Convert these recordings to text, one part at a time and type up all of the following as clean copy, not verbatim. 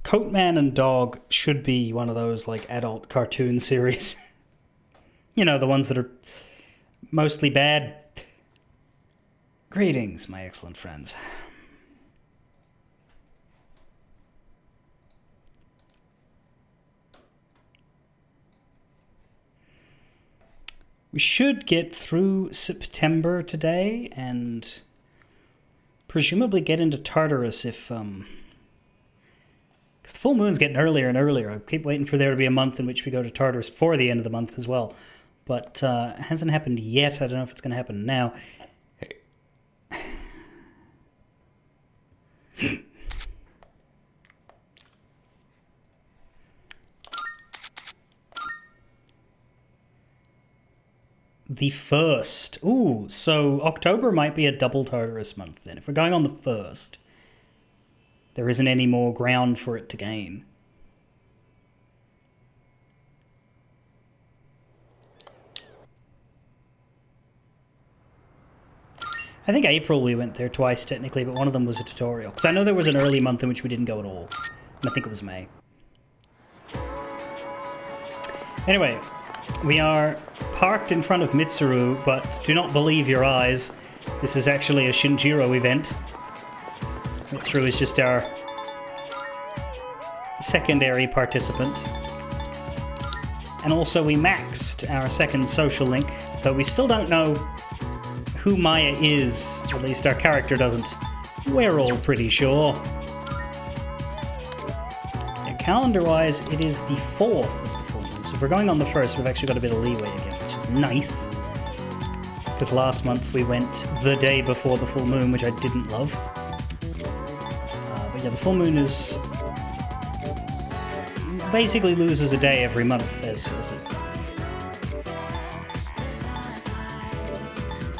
Coatman and Dog should be one of those, like, adult cartoon series. You know, the ones that are mostly bad. Greetings, my excellent friends. We should get through September today and presumably get into Tartarus if, because the full moon's getting earlier and earlier. I keep waiting for there to be a month in which we go to Tartarus before the end of the month as well. But it hasn't happened yet. I don't know if it's going to happen now. The 1st. Ooh, so October might be a double Tartarus month then. If we're going on the 1st, there isn't any more ground for it to gain. I think April we went there twice technically, but one of them was a tutorial. Because I know there was an early month in which we didn't go at all. And I think it was May. Anyway, we are parked in front of Mitsuru, but do not believe your eyes. This is actually a Shinjiro event. Mitsuru is just our secondary participant. And also we maxed our second social link, though we still don't know who Maya is. At least our character doesn't. We're all pretty sure. And calendar-wise, it is the 4th is the full moon. So if we're going on the 1st, we've actually got a bit of leeway again, which is nice. Because last month we went the day before the full moon, which I didn't love. But yeah, the full moon is... basically loses a day every month, as it...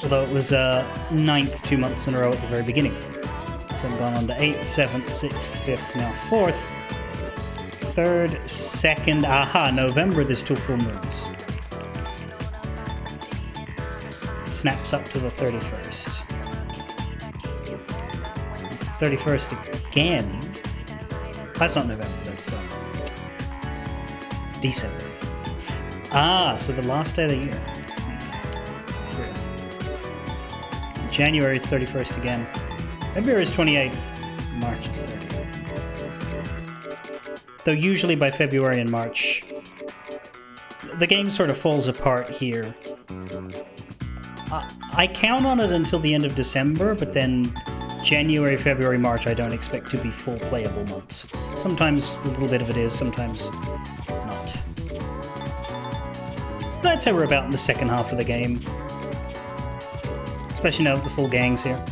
Although it was 9th 2 months in a row at the very beginning. So I've gone on to 8th, 7th, 6th, 5th, now 4th. 3rd, 2nd, aha, November there's 2 full moons. Snaps up to the 31st. It's the 31st again. That's not November, that's December. Ah, so the last day of the year. Curious. January is 31st again. February is 28th. March is 30th. Though usually by February and March, the game sort of falls apart here. I count on it until the end of December, but then January, February, March I don't expect to be full playable months. Sometimes a little bit of it is, sometimes not. But I'd say we're about in the second half of the game. Especially now that the full gang's here.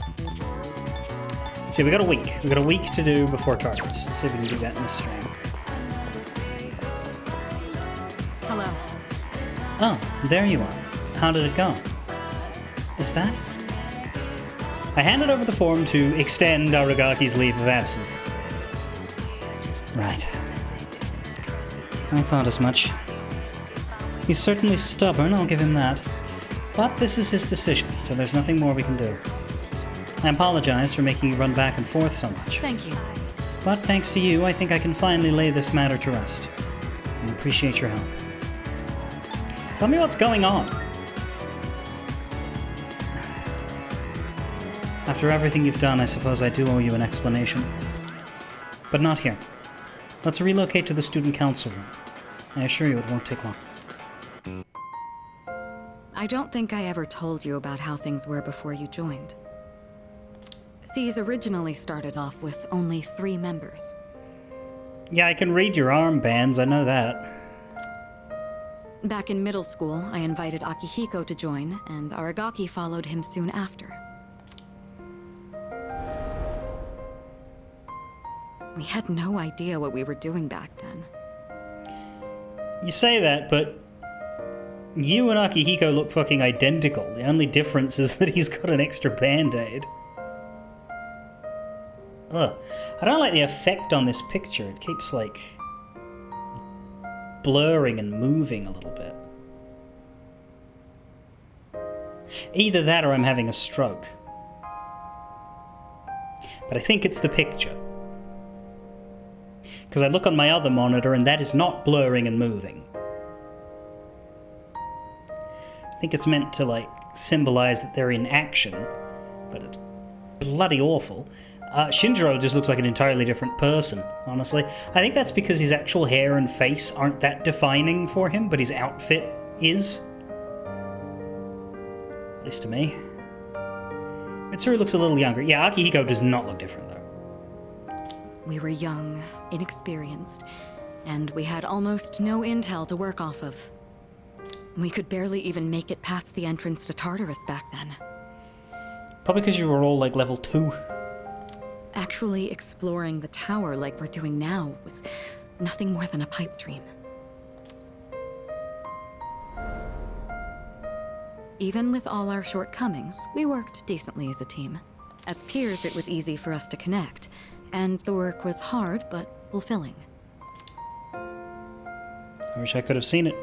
So we got a week. We got a week to do before Tartarus. Let's see if we can do that in this stream. Hello. Oh, there you are. How did it go? Is that? I handed over the form to extend Aragaki's leave of absence. Right. I thought as much. He's certainly stubborn, I'll give him that. But this is his decision, so there's nothing more we can do. I apologize for making you run back and forth so much. Thank you. But thanks to you, I think I can finally lay this matter to rest. I appreciate your help. Tell me what's going on. After everything you've done, I suppose I do owe you an explanation. But not here. Let's relocate to the student council room. I assure you it won't take long. I don't think I ever told you about how things were before you joined. SEAS originally started off with only 3 members. Yeah, I can read your armbands, I know that. Back in middle school, I invited Akihiko to join, and Aragaki followed him soon after. We had no idea what we were doing back then. You say that, but you and Akihiko look fucking identical. The only difference is that he's got an extra band-aid. Ugh. I don't like the effect on this picture. It keeps, like, blurring and moving a little bit. Either that or I'm having a stroke. But I think it's the picture. because I look on my other monitor and that is not blurring and moving. I think it's meant to, like, symbolize that they're in action, but it's bloody awful. Shinjiro just looks like an entirely different person, honestly. I think that's because his actual hair and face aren't that defining for him, but his outfit is. At least to me. Mitsuru looks a little younger. Yeah, Akihiko does not look different, though. We were young, inexperienced, and we had almost no intel to work off of. We could barely even make it past the entrance to Tartarus back then. Probably because you were all, like, level 2. Actually exploring the tower like we're doing now was nothing more than a pipe dream. Even with all our shortcomings, we worked decently as a team. As peers, it was easy for us to connect, and the work was hard but fulfilling. I wish I could have seen it.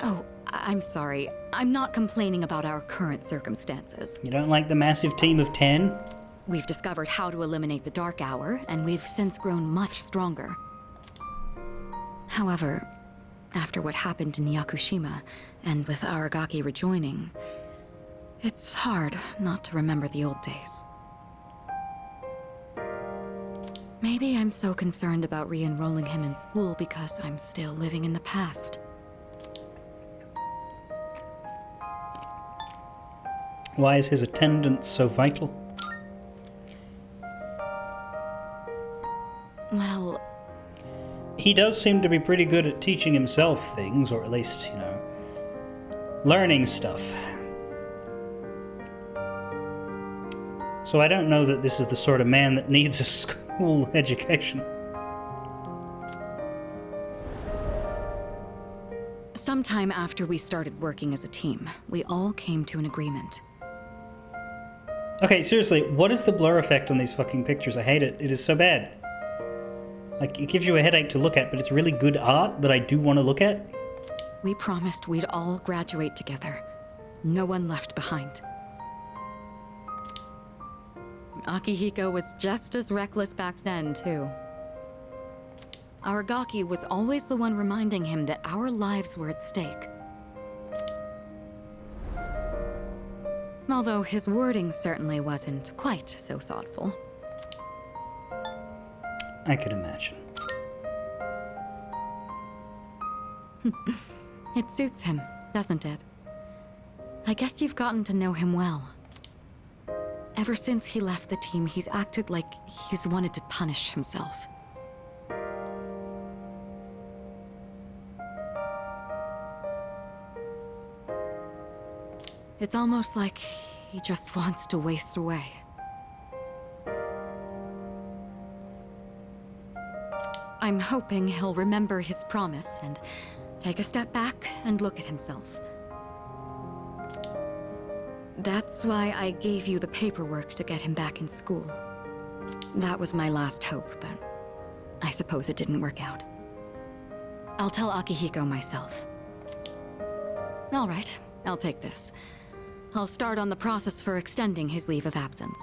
Oh, I'm sorry. I'm not complaining about our current circumstances. You don't like the massive team of 10? We've discovered how to eliminate the Dark Hour, and we've since grown much stronger. However, after what happened in Yakushima, and with Aragaki rejoining, it's hard not to remember the old days. Maybe I'm so concerned about re-enrolling him in school because I'm still living in the past. Why is his attendance so vital? Well, he does seem to be pretty good at teaching himself things, or at least, you know, learning stuff. So I don't know that this is the sort of man that needs a school education. sometime after we started working as a team, we all came to an agreement. Okay, seriously, what is the blur effect on these fucking pictures? I hate it. It is so bad. Like, it gives you a headache to look at, but it's really good art that I do want to look at. We promised we'd all graduate together. No one left behind. Akihiko was just as reckless back then, too. Aragaki was always the one reminding him that our lives were at stake. Although his wording certainly wasn't quite so thoughtful. I could imagine. It suits him, doesn't it? I guess you've gotten to know him well. Ever since he left the team, he's acted like he's wanted to punish himself. It's almost like he just wants to waste away. I'm hoping he'll remember his promise and take a step back and look at himself. That's why I gave you the paperwork to get him back in school. That was my last hope, but I suppose it didn't work out. I'll tell Akihiko myself. All right, I'll take this. I'll start on the process for extending his leave of absence.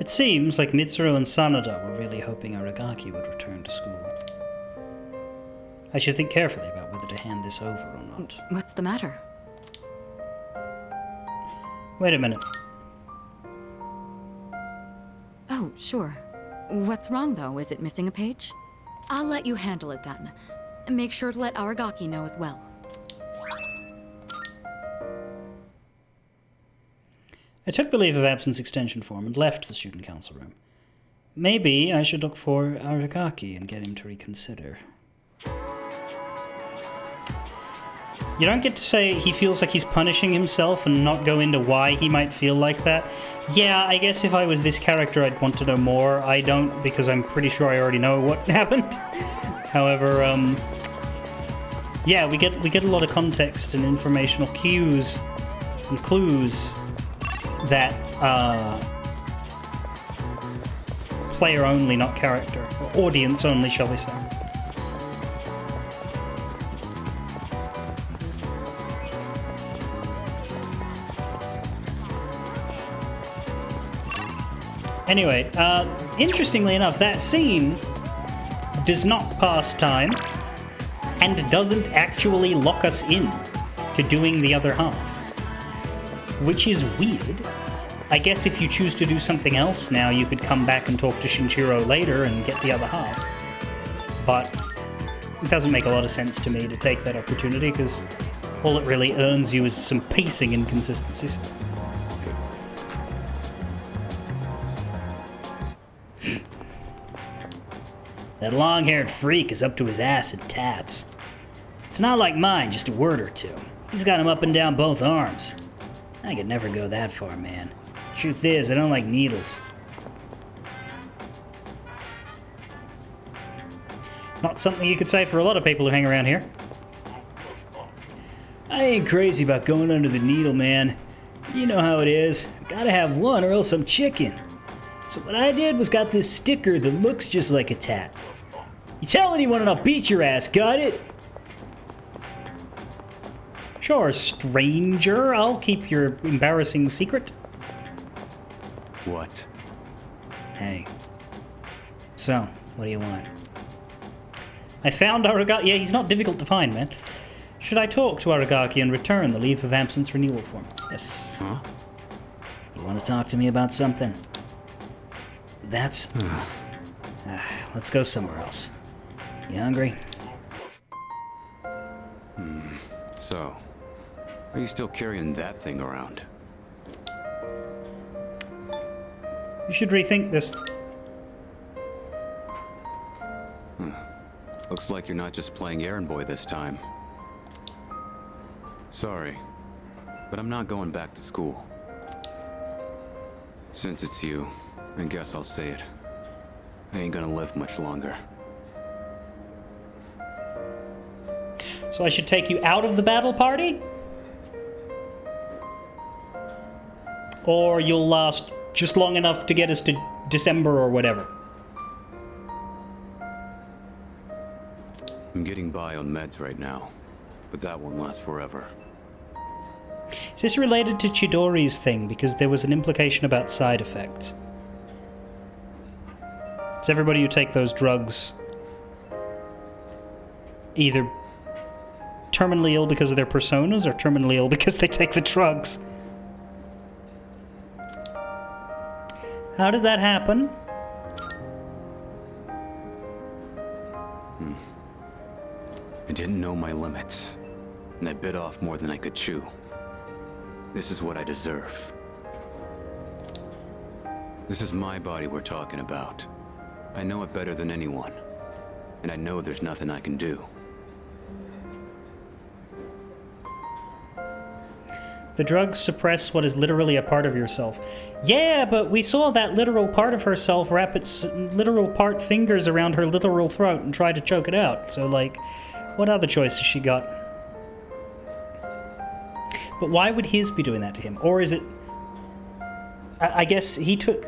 It seems like Mitsuru and Sanada were really hoping Aragaki would return to school. I should think carefully about whether to hand this over or not. What's the matter? Wait a minute. Oh, sure. What's wrong, though? Is it missing a page? I'll let you handle it then. Make sure to let Aragaki know as well. I took the leave of absence extension form and left the student council room. Maybe I should look for Aragaki and get him to reconsider. You don't get to say he feels like he's punishing himself and not go into why he might feel like that. Yeah, I guess if I was this character I'd want to know more. I don't, because I'm pretty sure I already know what happened. However, yeah, we get a lot of context and informational cues and clues that player only, not character, or audience only, shall we say. Anyway, interestingly enough, that scene does not pass time and doesn't actually lock us in to doing the other half, which is weird. I guess if you choose to do something else now, you could come back and talk to Shinjiro later and get the other half. But it doesn't make a lot of sense to me to take that opportunity, because all it really earns you is some pacing inconsistencies. That long-haired freak is up to his ass in tats. It's not like mine, just a word or two. He's got him up and down both arms. I could never go that far, man. Truth is, I don't like needles. Not something you could say for a lot of people who hang around here. I ain't crazy about going under the needle, man. You know how it is. Gotta have one or else I'm chicken. So what I did was got this sticker that looks just like a tat. You tell anyone and I'll beat your ass, got it? Sure, stranger. I'll keep your embarrassing secret. What? Hey. So, what do you want? I found Aragaki. Yeah, he's not difficult to find, man. Should I talk to Aragaki and return the leave of absence renewal form? Yes. Huh? You want to talk to me about something? That's... let's go somewhere else. You hungry? So, are you still carrying that thing around? You should rethink this. Looks like you're not just playing errand boy this time. Sorry, but I'm not going back to school. Since it's you, I guess I'll say it. I ain't gonna live much longer. So I should take you out of the battle party? Or you'll last just long enough to get us to December or whatever? I'm getting by on meds right now, but that won't last forever. Is this related to Chidori's thing? Because there was an implication about side effects. Is everybody who take those drugs either terminally ill because of their personas or terminally ill because they take the drugs? How did that happen? I didn't know my limits, and I bit off more than I could chew. This is what I deserve. This is my body we're talking about. I know it better than anyone, and I know there's nothing I can do. The drugs suppress what is literally a part of yourself. Yeah, but we saw that literal part of herself wrap its literal part fingers around her literal throat and try to choke it out. So, like, what other choices she got? But why would his be doing that to him? Or is it... I guess he took...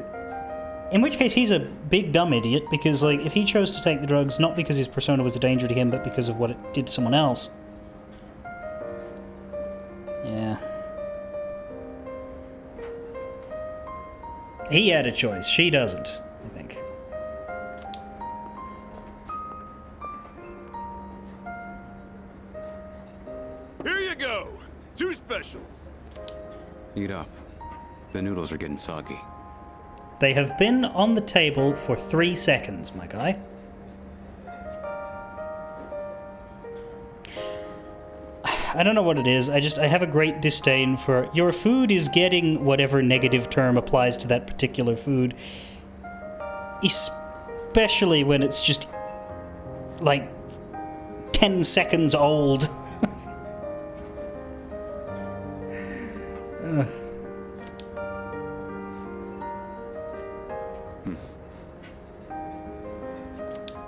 In which case, he's a big dumb idiot, because, like, if he chose to take the drugs, not because his persona was a danger to him, but because of what it did to someone else... Yeah. He had a choice. She doesn't, I think. Here you go! 2 specials! Eat up. The noodles are getting soggy. They have been on the table for 3 seconds, my guy. I don't know what it is. I have a great disdain for... Your food is getting whatever negative term applies to that particular food. Especially when it's just, like, 10 seconds old.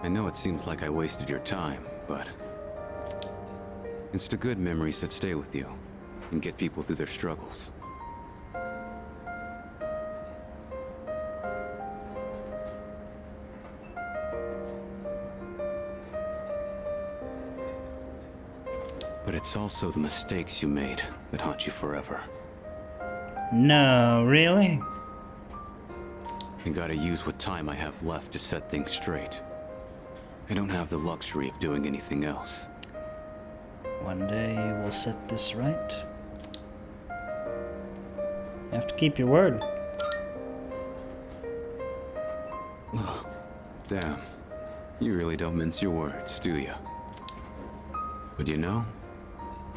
I know it seems like I wasted your time, but... it's the good memories that stay with you and get people through their struggles. But it's also the mistakes you made that haunt you forever. No, really? and gotta use what time I have left to set things straight. I don't have the luxury of doing anything else. One day you will set this right. You have to keep your word. Damn. You really don't mince your words, do you? But you know,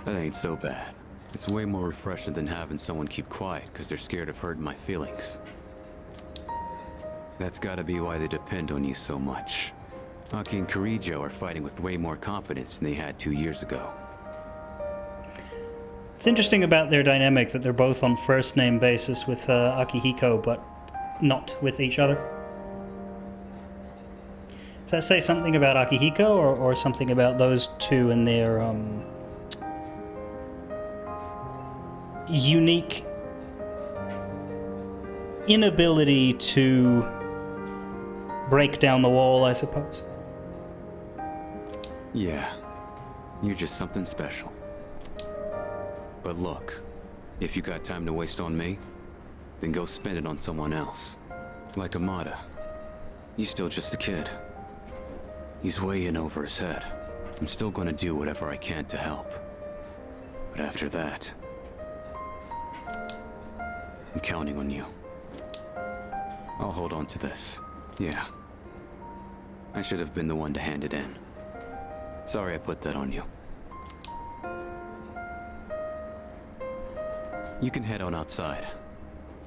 that ain't so bad. It's way more refreshing than having someone keep quiet because they're scared of hurting my feelings. That's gotta be why they depend on you so much. Aki and Kirijo are fighting with way more confidence than they had 2 years ago. It's interesting about their dynamic that they're both on first name basis with Akihiko, but not with each other. Does that say something about Akihiko or something about those two and their unique inability to break down the wall, I suppose? Yeah, you're just something special. But look, if you got time to waste on me, then go spend it on someone else. Like Amada. He's still just a kid. He's way in over his head. I'm still gonna do whatever I can to help. But after that, I'm counting on you. I'll hold on to this. Yeah. I should have been the one to hand it in. Sorry I put that on you. You can head on outside.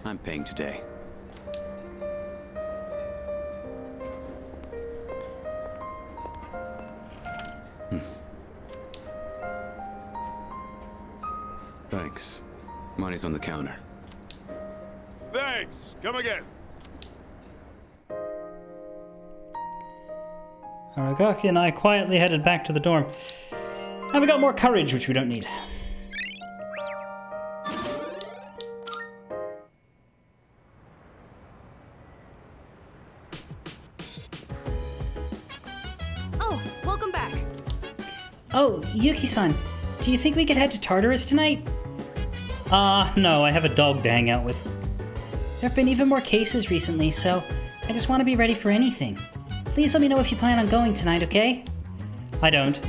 I'm paying today. Thanks. Money's on the counter. Thanks. Come again. Aragaki and I quietly headed back to the dorm. And we got more courage, which we don't need. Oh, welcome back. Oh, Yuki-san, do you think we could head to Tartarus tonight? No, I have a dog to hang out with. There have been even more cases recently, so I just want to be ready for anything. Please let me know if you plan on going tonight, okay? I don't.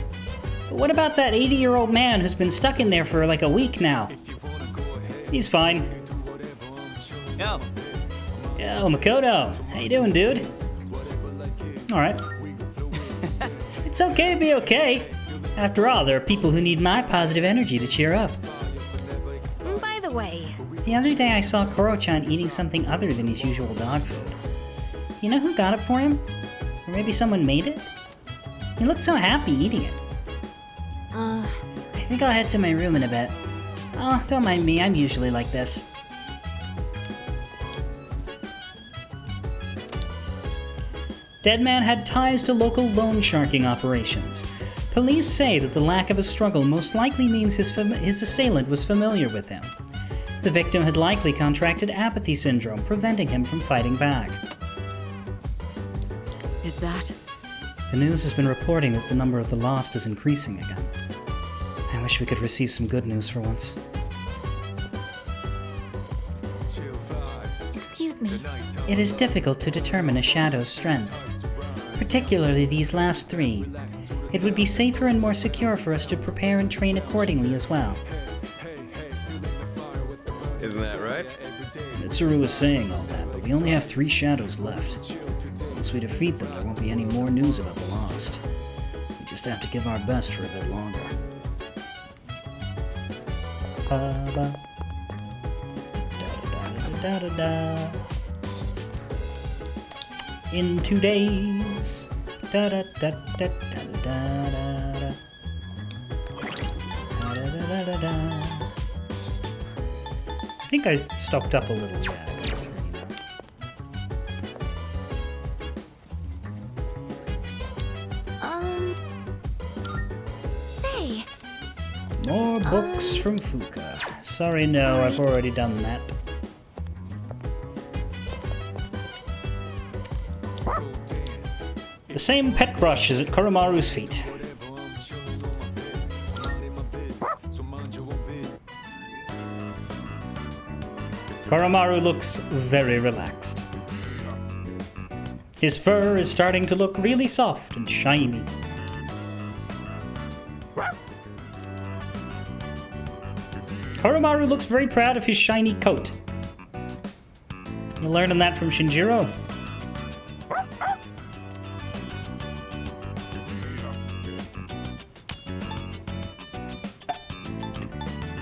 But what about that 80-year-old man who's been stuck in there for like a week now? He's fine. Yo. Yo, Makoto. How you doing, dude? Alright. It's okay to be okay. After all, there are people who need my positive energy to cheer up. By the way, The other day I saw Koro-chan eating something other than his usual dog food. Do you know who got it for him? Or maybe someone made it? He looked so happy eating it. I think I'll head to my room in a bit. Oh, don't mind me, I'm usually like this. Deadman had ties to local loan sharking operations. Police say that the lack of a struggle most likely means his assailant was familiar with him. The victim had likely contracted apathy syndrome, preventing him from fighting back. is that? The news has been reporting that the number of the lost is increasing again. I wish we could receive some good news for once. Excuse me. It is difficult to determine a shadow's strength, particularly these last three. It would be safer and more secure for us to prepare and train accordingly as well. Isn't that right? Mitsuru was saying all that, but we only have 3 shadows left. Once we defeat them, there won't be any more news about the lost. We just have to give our best for a bit longer. Ba-ba. Da-da-da-da-da-da. In 2 days. Da-da-da-da-da-da-da. Da-da-da-da-da. I think I stocked up a little. Yeah, I got 3 now. Say, More books from Fuka. Sorry, no, I've already done that. The same pet brush is at Koromaru's feet. Koromaru looks very relaxed. His fur is starting to look really soft and shiny. Koromaru looks very proud of his shiny coat. You're learning that from Shinjiro.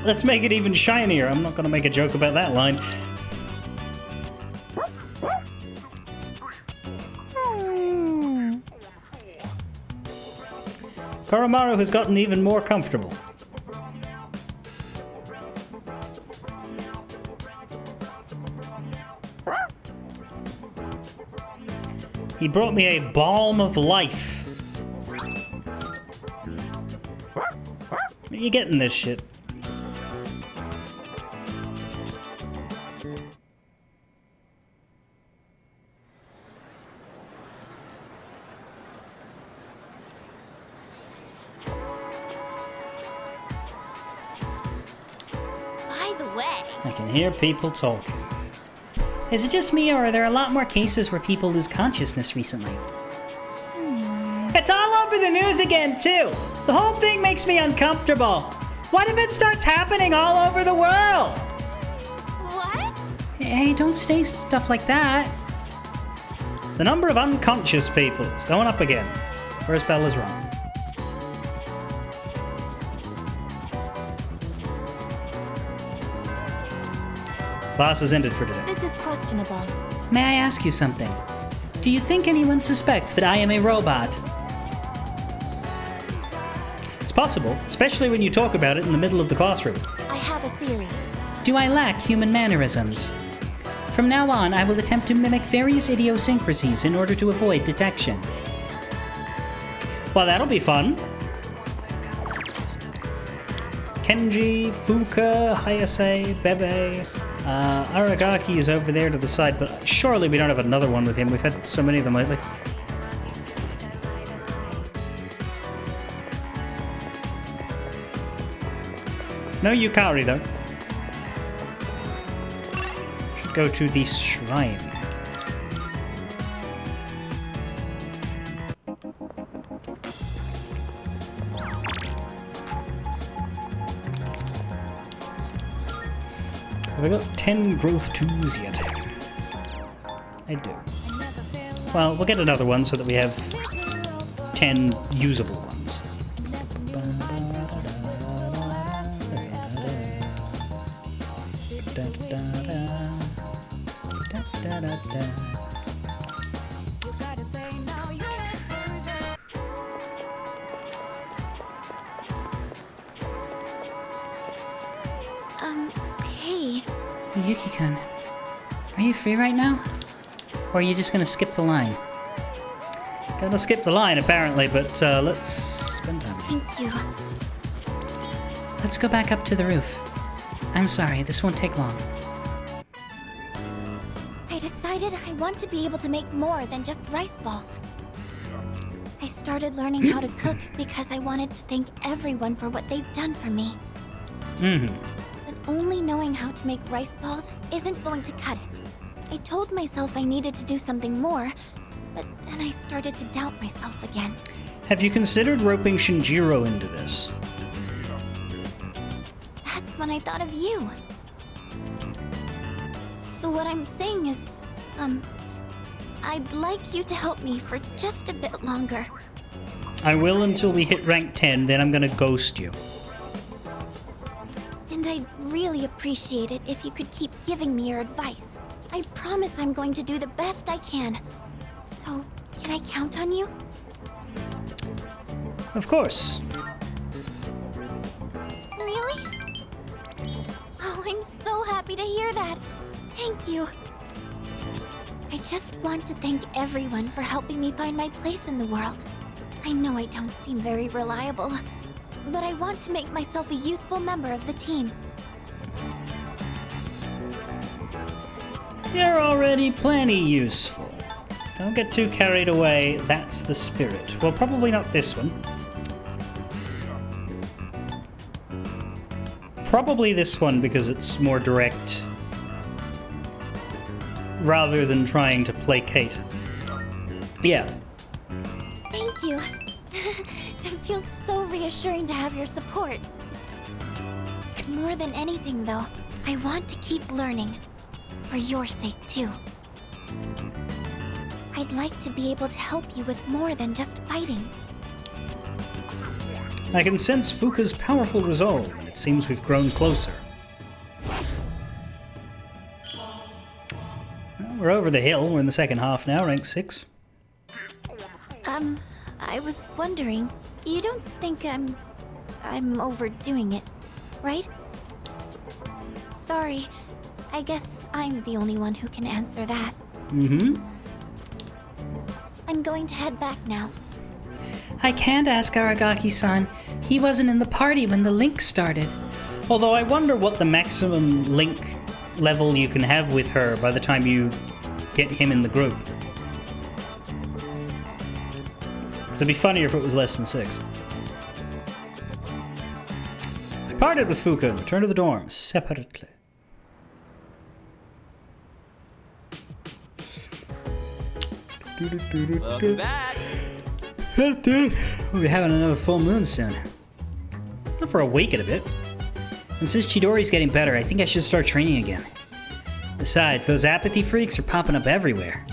Let's make it even shinier. I'm not going to make a joke about that line. Koromaru has gotten even more comfortable. He brought me a balm of life. Where are you getting this shit? By the way, I can hear people talking. Is it just me, or are there a lot more cases where people lose consciousness recently? It's all over the news again, too! The whole thing makes me uncomfortable. What if it starts happening all over the world? what? Hey, don't say stuff like that. The number of unconscious people is going up again. First bell is rung. Class is ended for today. This is questionable. May I ask you something? Do you think anyone suspects that I am a robot? It's possible, especially when you talk about it in the middle of the classroom. I have a theory. Do I lack human mannerisms? From now on, I will attempt to mimic various idiosyncrasies in order to avoid detection. Well, that'll be fun. Kenji, Fuka, Hayase, Bebe. Aragaki is over there to the side, but surely we don't have another one with him. We've had so many of them lately. No Yukari, though. Should go to the shrine. Have I got 10 growth 2s yet? I do. Well, we'll get another one so that we have 10 usable ones. Hey. Yuki-kun, are you free right now? Or are you just gonna skip the line? Gonna skip the line, apparently, but let's spend time. Thank you. Let's go back up to the roof. I'm sorry, this won't take long. I decided I want to be able to make more than just rice balls. I started learning how to cook because I wanted to thank everyone for what they've done for me. Mm-hmm. But only knowing how to make rice balls isn't going to cut it. I told myself I needed to do something more, but then I started to doubt myself again. Have you considered roping Shinjiro into this? That's when I thought of you. So what I'm saying is, I'd like you to help me for just a bit longer. I will until we hit rank 10, then I'm gonna ghost you. And I'd really appreciate it if you could keep giving me your advice. I promise I'm going to do the best I can. So, can I count on you? Of course. Really? Oh, I'm so happy to hear that. Thank you. I just want to thank everyone for helping me find my place in the world. I know I don't seem very reliable, but I want to make myself a useful member of the team. You're already plenty useful. Don't get too carried away, that's the spirit. Well, probably not this one. Probably this one because it's more direct, rather than trying to placate. Yeah. Thank you. It feels so reassuring to have your support. More than anything, though, I want to keep learning. For your sake, too. I'd like to be able to help you with more than just fighting. I can sense Fuka's powerful resolve, and it seems we've grown closer. Well, we're over the hill. We're in the second half now, rank 6. I was wondering, you don't think I'm overdoing it, right? Sorry, I guess I'm the only one who can answer that. Mm-hmm. I'm going to head back now. I can't ask Aragaki-san. He wasn't in the party when the link started. Although I wonder what the maximum link level you can have with her by the time you get him in the group. It'd be funnier if it was less than 6. I parted with Fuka and returned to the dorms separately. Welcome back. We'll be having another full moon soon. Not for a week and a bit. And since Chidori's getting better, I think I should start training again. Besides, those apathy freaks are popping up everywhere.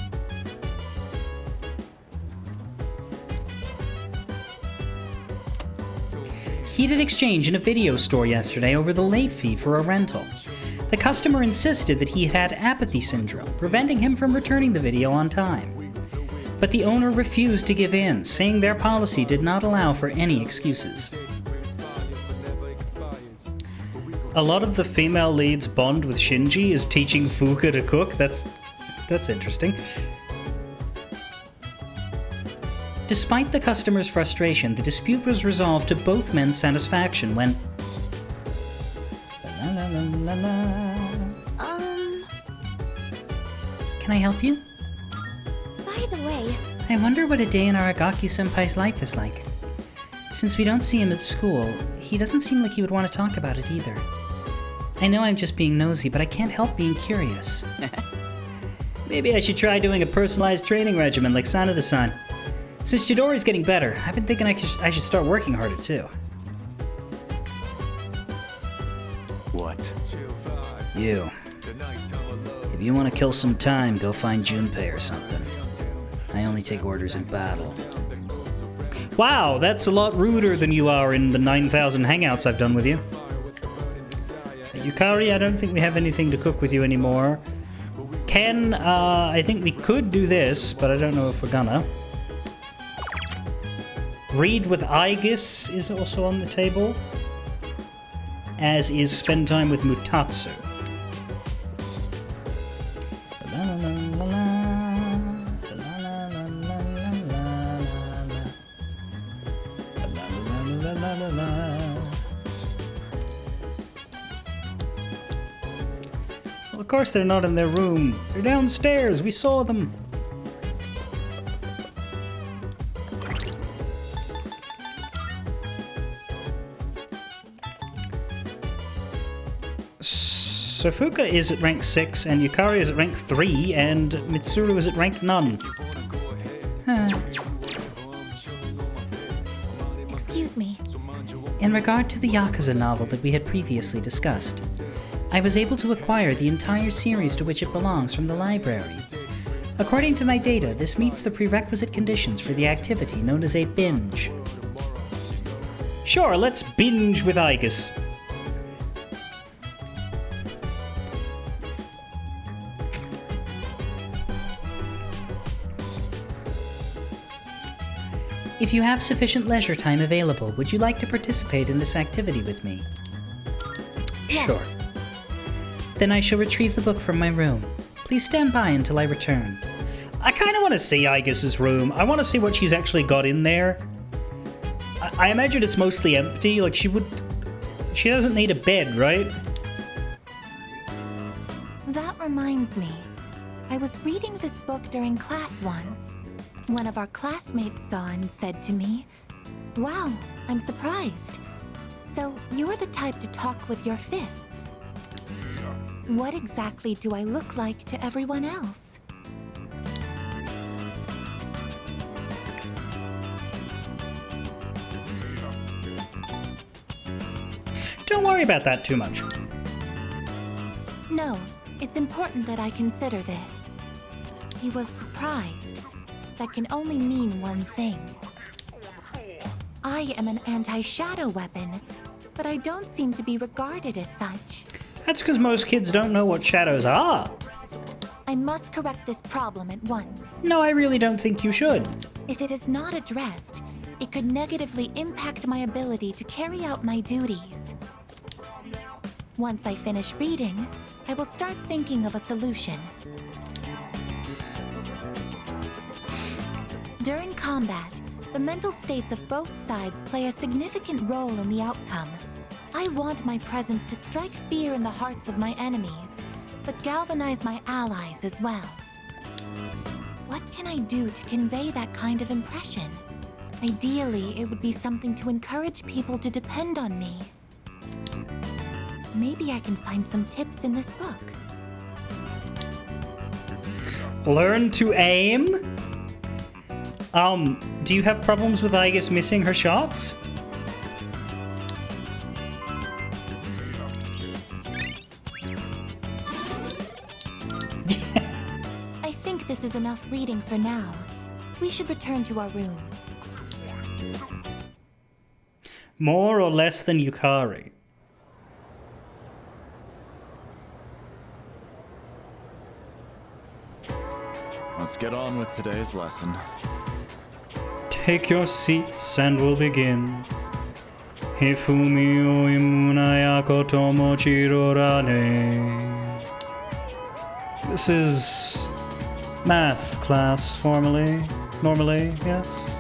Heated exchange in a video store yesterday over the late fee for a rental. The customer insisted that he had apathy syndrome, preventing him from returning the video on time. But the owner refused to give in, saying their policy did not allow for any excuses. A lot of the female lead's bond with Shinji is teaching Fuka to cook. That's interesting. Despite the customer's frustration, the dispute was resolved to both men's satisfaction when... Can I help you? By the way, I wonder what a day in Aragaki-senpai's life is like. Since we don't see him at school, he doesn't seem like he would want to talk about it either. I know I'm just being nosy, but I can't help being curious. Maybe I should try doing a personalized training regimen like Sanada-san. Since Chidori's getting better, I've been thinking I should start working harder too. What? You. If you want to kill some time, go find Junpei or something. I only take orders in battle. Wow, that's a lot ruder than you are in the 9,000 hangouts I've done with you. Yukari, I don't think we have anything to cook with you anymore. Ken, I think we could do this, but I don't know if we're gonna. Read with Aegis is also on the table, as is spend time with Mutatsu. Well, of course they're not in their room. They're downstairs. We saw them. So Fuka is at rank 6, and Yukari is at rank 3, and Mitsuru is at rank none. excuse me. In regard to the Yakuza novel that we had previously discussed, I was able to acquire the entire series to which it belongs from the library. According to my data, this meets the prerequisite conditions for the activity known as a binge. Sure, let's binge with Aegis. If you have sufficient leisure time available, would you like to participate in this activity with me? Yes. Sure. Then I shall retrieve the book from my room. Please stand by until I return. I kind of want to see Aegis's room. I want to see what she's actually got in there. I imagine it's mostly empty. Like, she doesn't need a bed, right? That reminds me. I was reading this book during class once. One of our classmates saw and said to me, "Wow, I'm surprised. So you're the type to talk with your fists. What exactly do I look like to everyone else?" Don't worry about that too much. No, it's important that I consider this. He was surprised. That can only mean one thing. I am an anti-shadow weapon, but I don't seem to be regarded as such. That's because most kids don't know what shadows are. I must correct this problem at once. No, I really don't think you should. If it is not addressed, it could negatively impact my ability to carry out my duties. Once I finish reading, I will start thinking of a solution. During combat, the mental states of both sides play a significant role in the outcome. I want my presence to strike fear in the hearts of my enemies, but galvanize my allies as well. What can I do to convey that kind of impression? Ideally, it would be something to encourage people to depend on me. Maybe I can find some tips in this book. Learn to aim? Do you have problems with Aigis missing her shots? I think this is enough reading for now. We should return to our rooms. More or less than Yukari? Let's get on with today's lesson. Take your seats and we'll begin. Hifumi o imunayako tomochirorane. This is math class, normally, yes?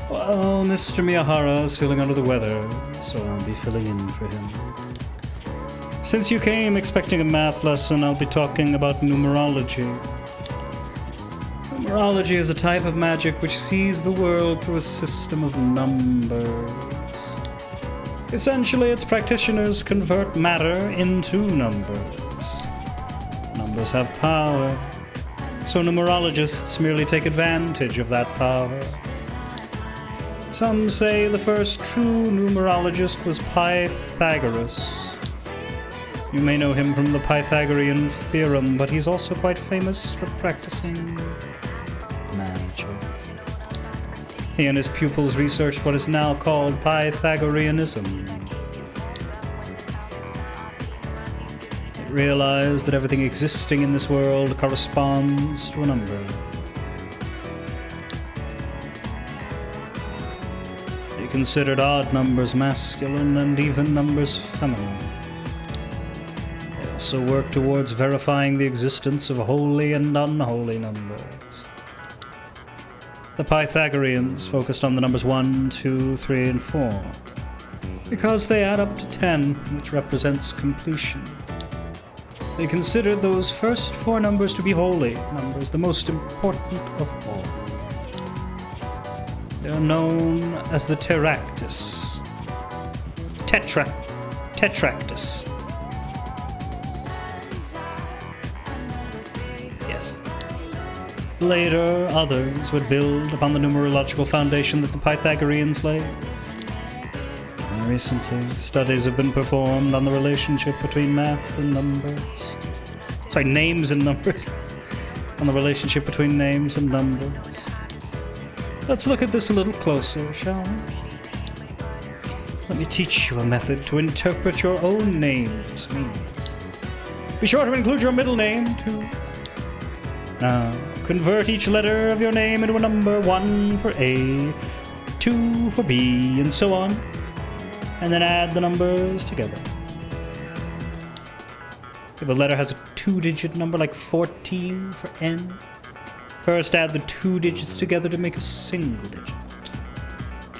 Well, Mr. Miyahara is feeling under the weather, so I'll be filling in for him. Since you came expecting a math lesson, I'll be talking about numerology. Numerology is a type of magic which sees the world through a system of numbers. Essentially, its practitioners convert matter into numbers. Numbers have power, so numerologists merely take advantage of that power. Some say the first true numerologist was Pythagoras. You may know him from the Pythagorean theorem, but he's also quite famous for practicing magic. He and his pupils researched what is now called Pythagoreanism. They realized that everything existing in this world corresponds to a number. They considered odd numbers masculine and even numbers feminine. They also worked towards verifying the existence of holy and unholy numbers. The Pythagoreans focused on the numbers 1, 2, 3, and 4, because they add up to 10, which represents completion. They considered those first 4 numbers to be holy numbers, the most important of all. They are known as the Teractus. Tetractus. Yes. Later, others would build upon the numerological foundation that the Pythagoreans laid. And recently, studies have been performed on the relationship between maths and numbers. Sorry, names and numbers. On the relationship between names and numbers. Let's look at this a little closer, shall we? Let me teach you a method to interpret your own name's meaning. Be sure to include your middle name, too. Now, convert each letter of your name into a number, 1 for A, 2 for B, and so on. And then add the numbers together. If a letter has a 2-digit number like 14 for N, first add the 2 digits together to make a single digit.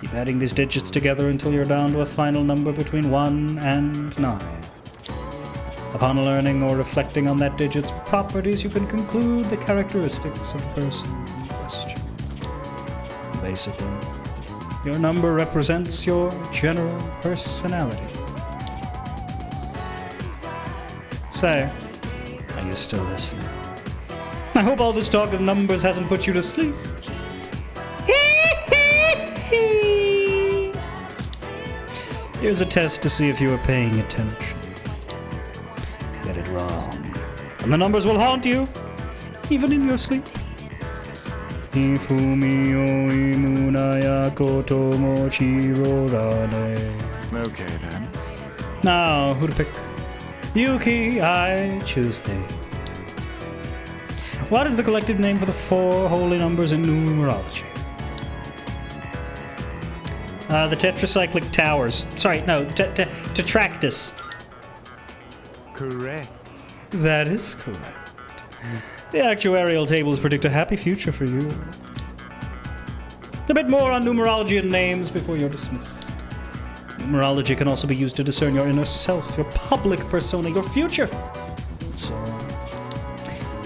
Keep adding these digits together until you're down to a final number between 1 and 9. Upon learning or reflecting on that digit's properties, you can conclude the characteristics of the person in question. Basically, your number represents your general personality. Say, are you still listening? I hope all this talk of numbers hasn't put you to sleep. Here's a test to see if you are paying attention. Get it wrong, and the numbers will haunt you, even in your sleep. Ifumi o imunaya koto mochiro rane. Okay, then. Now, who to pick? Yuki, I choose thee. What is the collective name for the 4 holy numbers in numerology? The tetracyclic towers. Sorry, no, tetractys. Correct. That is correct. The actuarial tables predict a happy future for you. A bit more on numerology and names before you're dismissed. Numerology can also be used to discern your inner self, your public persona, your future. So,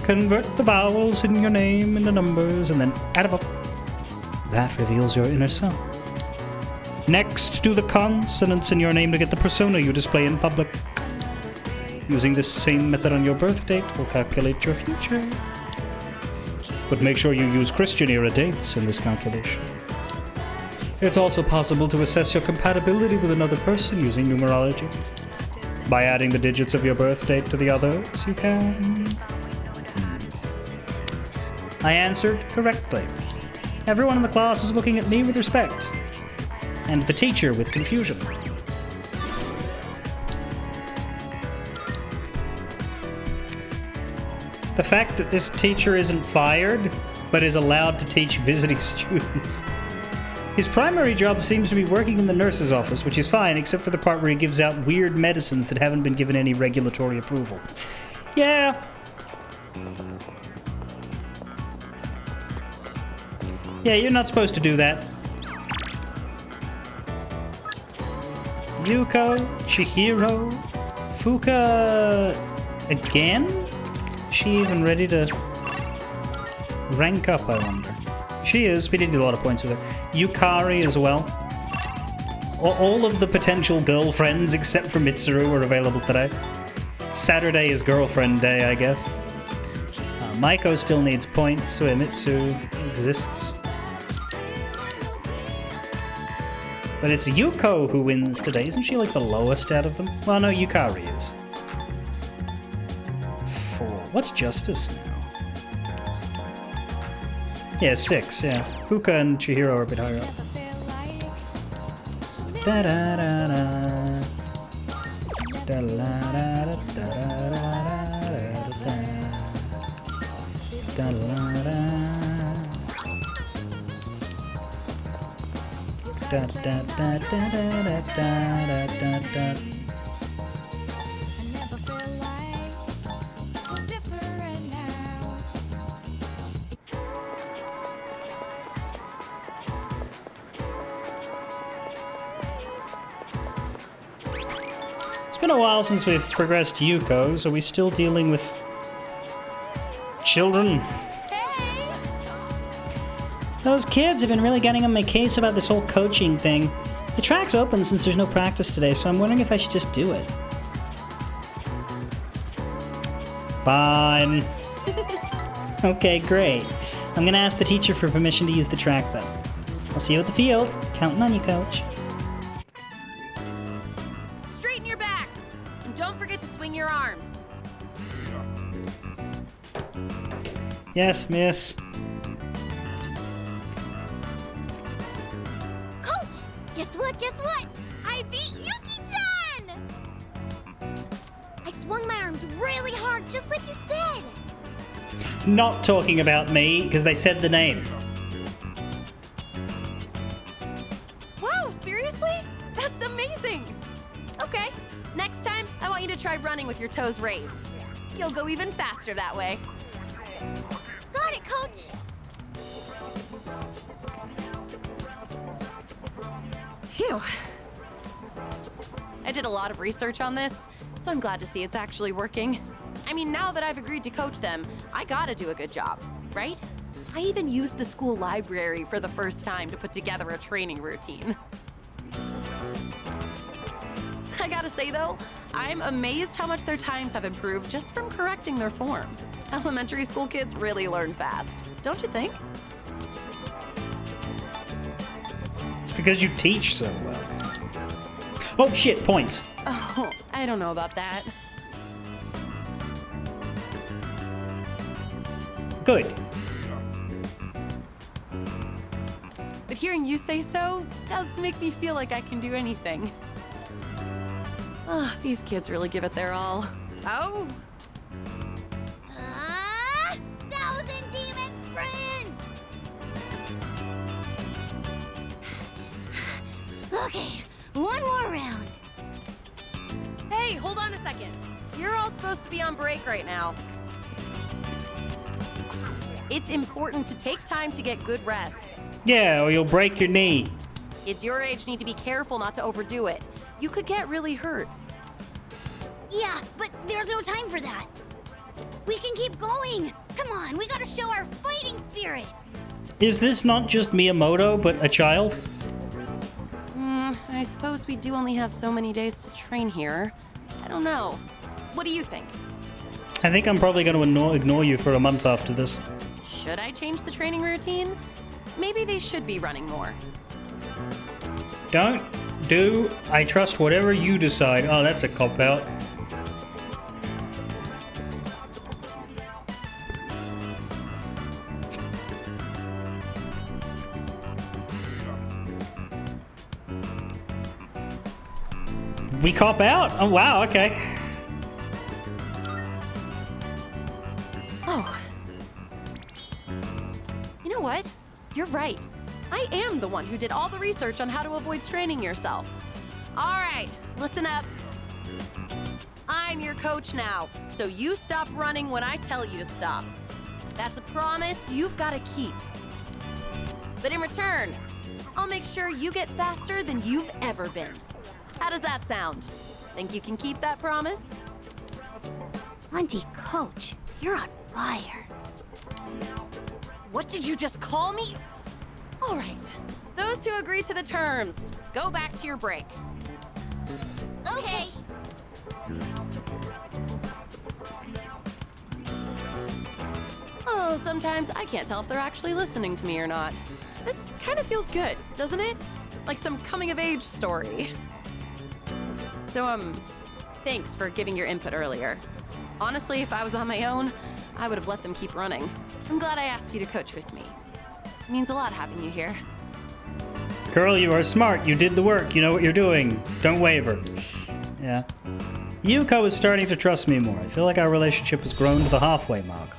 convert the vowels in your name into numbers and then add them up. That reveals your inner self. Next, do the consonants in your name to get the persona you display in public. Using this same method on your birth date will calculate your future. But make sure you use Christian era dates in this calculation. It's also possible to assess your compatibility with another person using numerology. By adding the digits of your birth date to the others, you can... I answered correctly. Everyone in the class is looking at me with respect, and the teacher with confusion. The fact that this teacher isn't fired, but is allowed to teach visiting students. His primary job seems to be working in the nurse's office, which is fine, except for the part where he gives out weird medicines that haven't been given any regulatory approval. Yeah. Yeah, you're not supposed to do that. Yuko, Chihiro, Fuka... again? Is she even ready to rank up, I wonder? She is. We did get a lot of points with her. Yukari as well. All of the potential girlfriends except for Mitsuru are available today. Saturday is girlfriend day, I guess. Maiko still needs points, Suemitsu exists. But it's Yuko who wins today. Isn't she like the lowest out of them? Well, no, Yukari is. 4. What's Justice now? Yeah, 6, yeah. Fuka and Chihiro are a bit higher up. Da-da-da-da. Da-la-da-da-da-da-da-da-da. Da-la-da. Da-da-da-da-da-da-da-da-da. It's been a while since we've progressed Yuko, so we're still dealing with children. Those kids have been really getting on my case about this whole coaching thing. The track's open since there's no practice today, so I'm wondering if I should just do it. Fine. Okay, great. I'm gonna ask the teacher for permission to use the track, though. I'll see you at the field. Counting on you, coach. Straighten your back! And don't forget to swing your arms. Yes, miss. Coach! Guess what? Guess what? I beat Yuki-chan! I swung my arms really hard, just like you said. Not talking about me, because they said the name. Wow, seriously? That's amazing! Okay, next time, I want you to try running with your toes raised. You'll go even faster that way. Got it, Coach! Phew. I did a lot of research on this, so I'm glad to see it's actually working. I mean, now that I've agreed to coach them, I gotta do a good job, right? I even used the school library for the first time to put together a training routine. I gotta say though, I'm amazed how much their times have improved just from correcting their form. Elementary school kids really learn fast, don't you think? It's because you teach so well. Oh shit, points. Oh, I don't know about that. Good. But hearing you say so does make me feel like I can do anything. Ah, these kids really give it their all. Oh! Thousand Demon Sprint! Okay, one more round. Hey, hold on a second. You're all supposed to be on break right now. It's important to take time to get good rest. Yeah, or you'll break your knee. Kids your age need to be careful not to overdo it. You could get really hurt. Yeah, but there's no time for that. We can keep going. Come on, we gotta show our fighting spirit. Is this not just Miyamoto, but a child? I suppose we do only have so many days to train here. I don't know. What do you think? I think I'm probably going to ignore you for a month after this. Should I change the training routine? Maybe they should be running more. Don't do. I trust whatever you decide. Oh, that's a cop-out. We cop out? Oh, wow, okay. Oh. You know what? You're right. I am the one who did all the research on how to avoid straining yourself. All right, listen up. I'm your coach now, so you stop running when I tell you to stop. That's a promise you've got to keep. But in return, I'll make sure you get faster than you've ever been. How does that sound? Think you can keep that promise? Auntie Coach, you're on fire. What did you just call me? All right. Those who agree to the terms, go back to your break. Okay. Oh, sometimes I can't tell if they're actually listening to me or not. This kind of feels good, doesn't it? Like some coming-of-age story. So, thanks for giving your input earlier. Honestly, if I was on my own, I would have let them keep running. I'm glad I asked you to coach with me. It means a lot having you here. Girl, you are smart. You did the work. You know what you're doing. Don't waver. Yeah. Yuko is starting to trust me more. I feel like our relationship has grown to the halfway mark.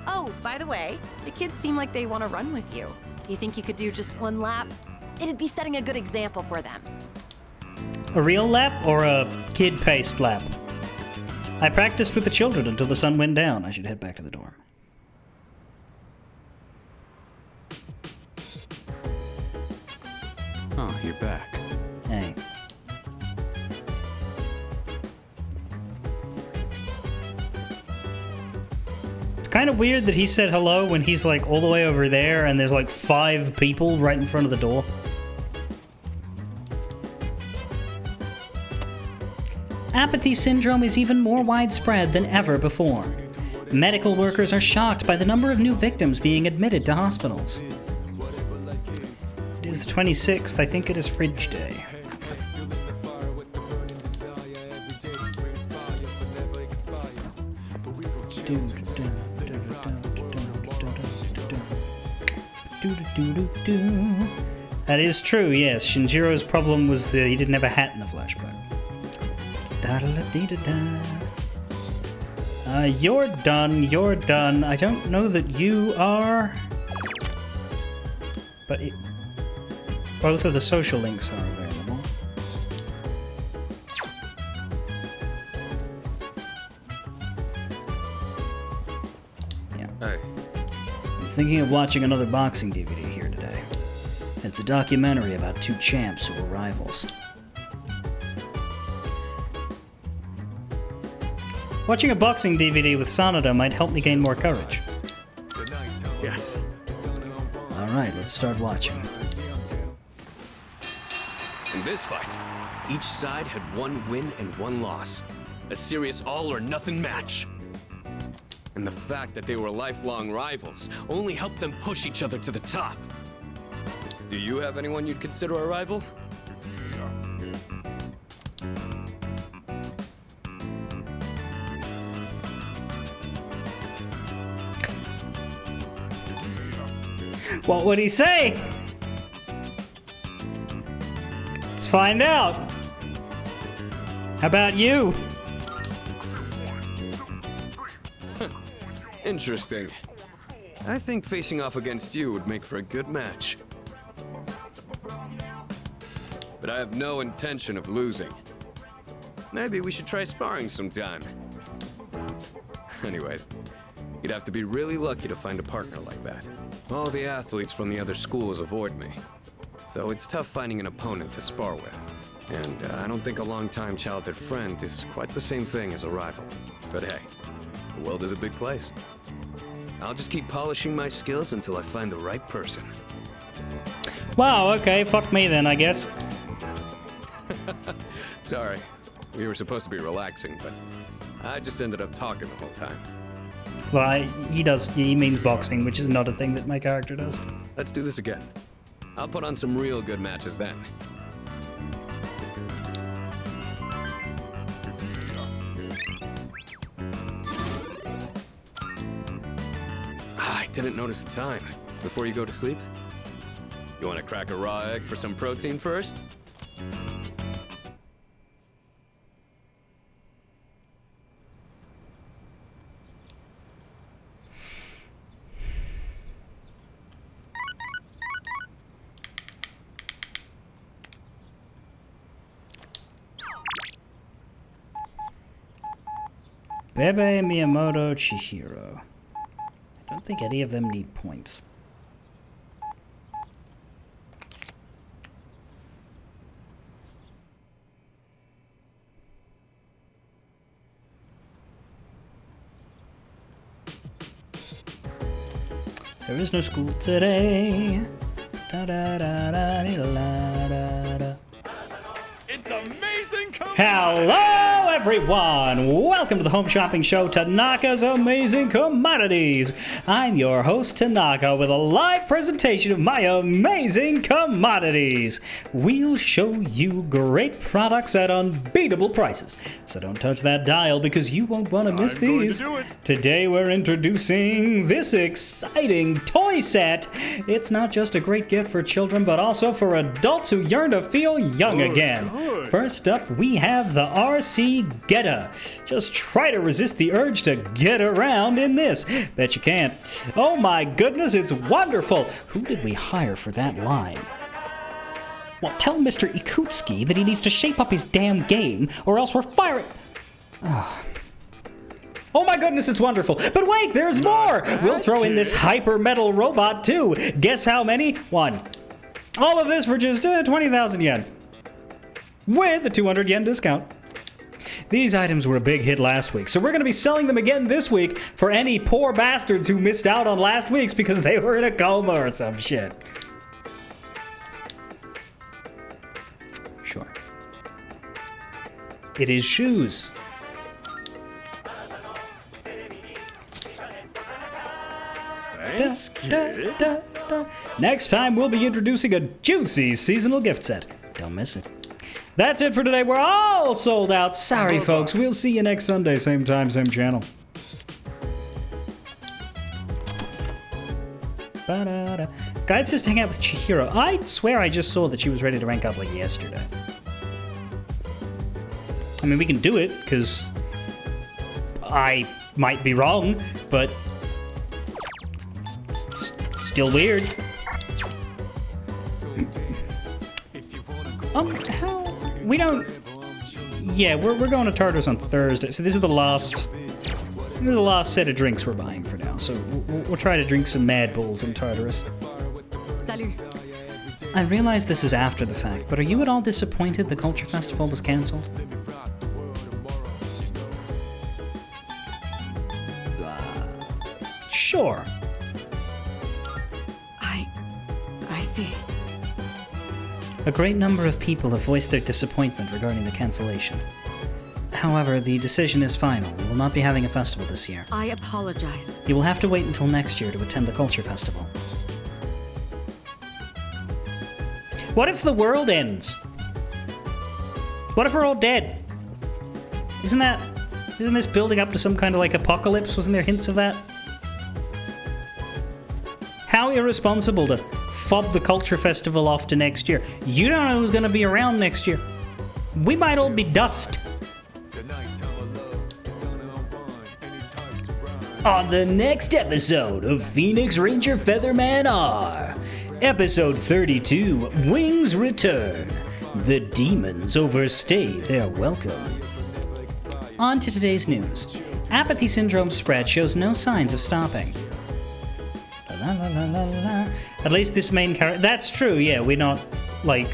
Oh, by the way, the kids seem like they want to run with you. Do you think you could do just one lap? It'd be setting a good example for them. A real lap or a kid-paced lap? I practiced with the children until the sun went down. I should head back to the dorm. Oh, you're back. Hey. It's kind of weird that he said hello when he's like all the way over there and there's like 5 people right in front of the door. Apathy syndrome is even more widespread than ever before. Medical workers are shocked by the number of new victims being admitted to hospitals. It is the 26th. I think it is Fridge Day. That is true, yes. Shinjiro's problem was he didn't have a hat in the flashback. You're done, you're done. I don't know that you are... But both of the social links are available. Yeah. Hey. I'm thinking of watching another boxing DVD here today. It's a documentary about 2 champs who were rivals. Watching a boxing DVD with Sanada might help me gain more courage. Yes. Alright, let's start watching. In this fight, each side had 1 win and 1 loss. A serious all-or-nothing match. And the fact that they were lifelong rivals only helped them push each other to the top. Do you have anyone you'd consider a rival? What would he say? Let's find out. How about you? Interesting. I think facing off against you would make for a good match. But I have no intention of losing. Maybe we should try sparring sometime. Anyways, you'd have to be really lucky to find a partner like that. All the athletes from the other schools avoid me. So it's tough finding an opponent to spar with. And I don't think a longtime childhood friend is quite the same thing as a rival. But hey, the world is a big place. I'll just keep polishing my skills until I find the right person. Wow, okay, fuck me then, I guess. Sorry, we were supposed to be relaxing, but I just ended up talking the whole time. Well, he means boxing, which is not a thing that my character does. Let's do this again. I'll put on some real good matches then. I didn't notice the time. Before you go to sleep? You want to crack a raw egg for some protein first? Bebe, Miyamoto, Chihiro. I don't think any of them need points. There is no school today. Da, da, da, da, da, da, da. It's amazing! Hello, everyone! Welcome to the home shopping show, Tanaka's Amazing Commodities. I'm your host, Tanaka, with a live presentation of my amazing commodities. We'll show you great products at unbeatable prices. So don't touch that dial because you won't want to miss these. Today we're introducing this exciting toy set. It's not just a great gift for children, but also for adults who yearn to feel young again. First up, we have the RC Geta. Just try to resist the urge to get around in this. Bet you can't. Oh my goodness, it's wonderful. Who did we hire for that line? Well, tell Mr. Ikutsuki that he needs to shape up his damn game, or else we're firing. Oh my goodness, it's wonderful. But wait, there's more. We'll throw in this hyper metal robot too. Guess how many? 1. All of this for just 20,000 yen. With a 200 yen discount. These items were a big hit last week, so we're going to be selling them again this week for any poor bastards who missed out on last week's because they were in a coma or some shit. Sure. It is shoes. Thanks, kid. Next time, we'll be introducing a juicy seasonal gift set. Don't miss it. That's it for today. We're all sold out. Sorry, folks. We'll see you next Sunday. Same time, same channel. Guys, just hang out with Chihiro. I swear I just saw that she was ready to rank up like yesterday. I mean, we can do it, because I might be wrong, but still weird. How? We don't... Yeah, we're going to Tartarus on Thursday, so this is the last set of drinks we're buying for now. So we'll try to drink some Mad Bulls in Tartarus. Salut. I realize this is after the fact, but are you at all disappointed the Culture Festival was cancelled? Sure. I see. A great number of people have voiced their disappointment regarding the cancellation. However, the decision is final. We will not be having a festival this year. I apologize. You will have to wait until next year to attend the Culture Festival. What if the world ends? What if we're all dead? Isn't this building up to some kind of like apocalypse? Wasn't there hints of that? How irresponsible to fob the Culture Festival off to next year. You don't know who's going to be around next year. We might all be dust. On the next episode of Phoenix Ranger Featherman R, episode 32, Wings Return. The demons overstay their welcome. On to today's news. Apathy syndrome spread shows no signs of stopping. La, la, la, la, la. At least this main character... That's true, yeah, we're not, like,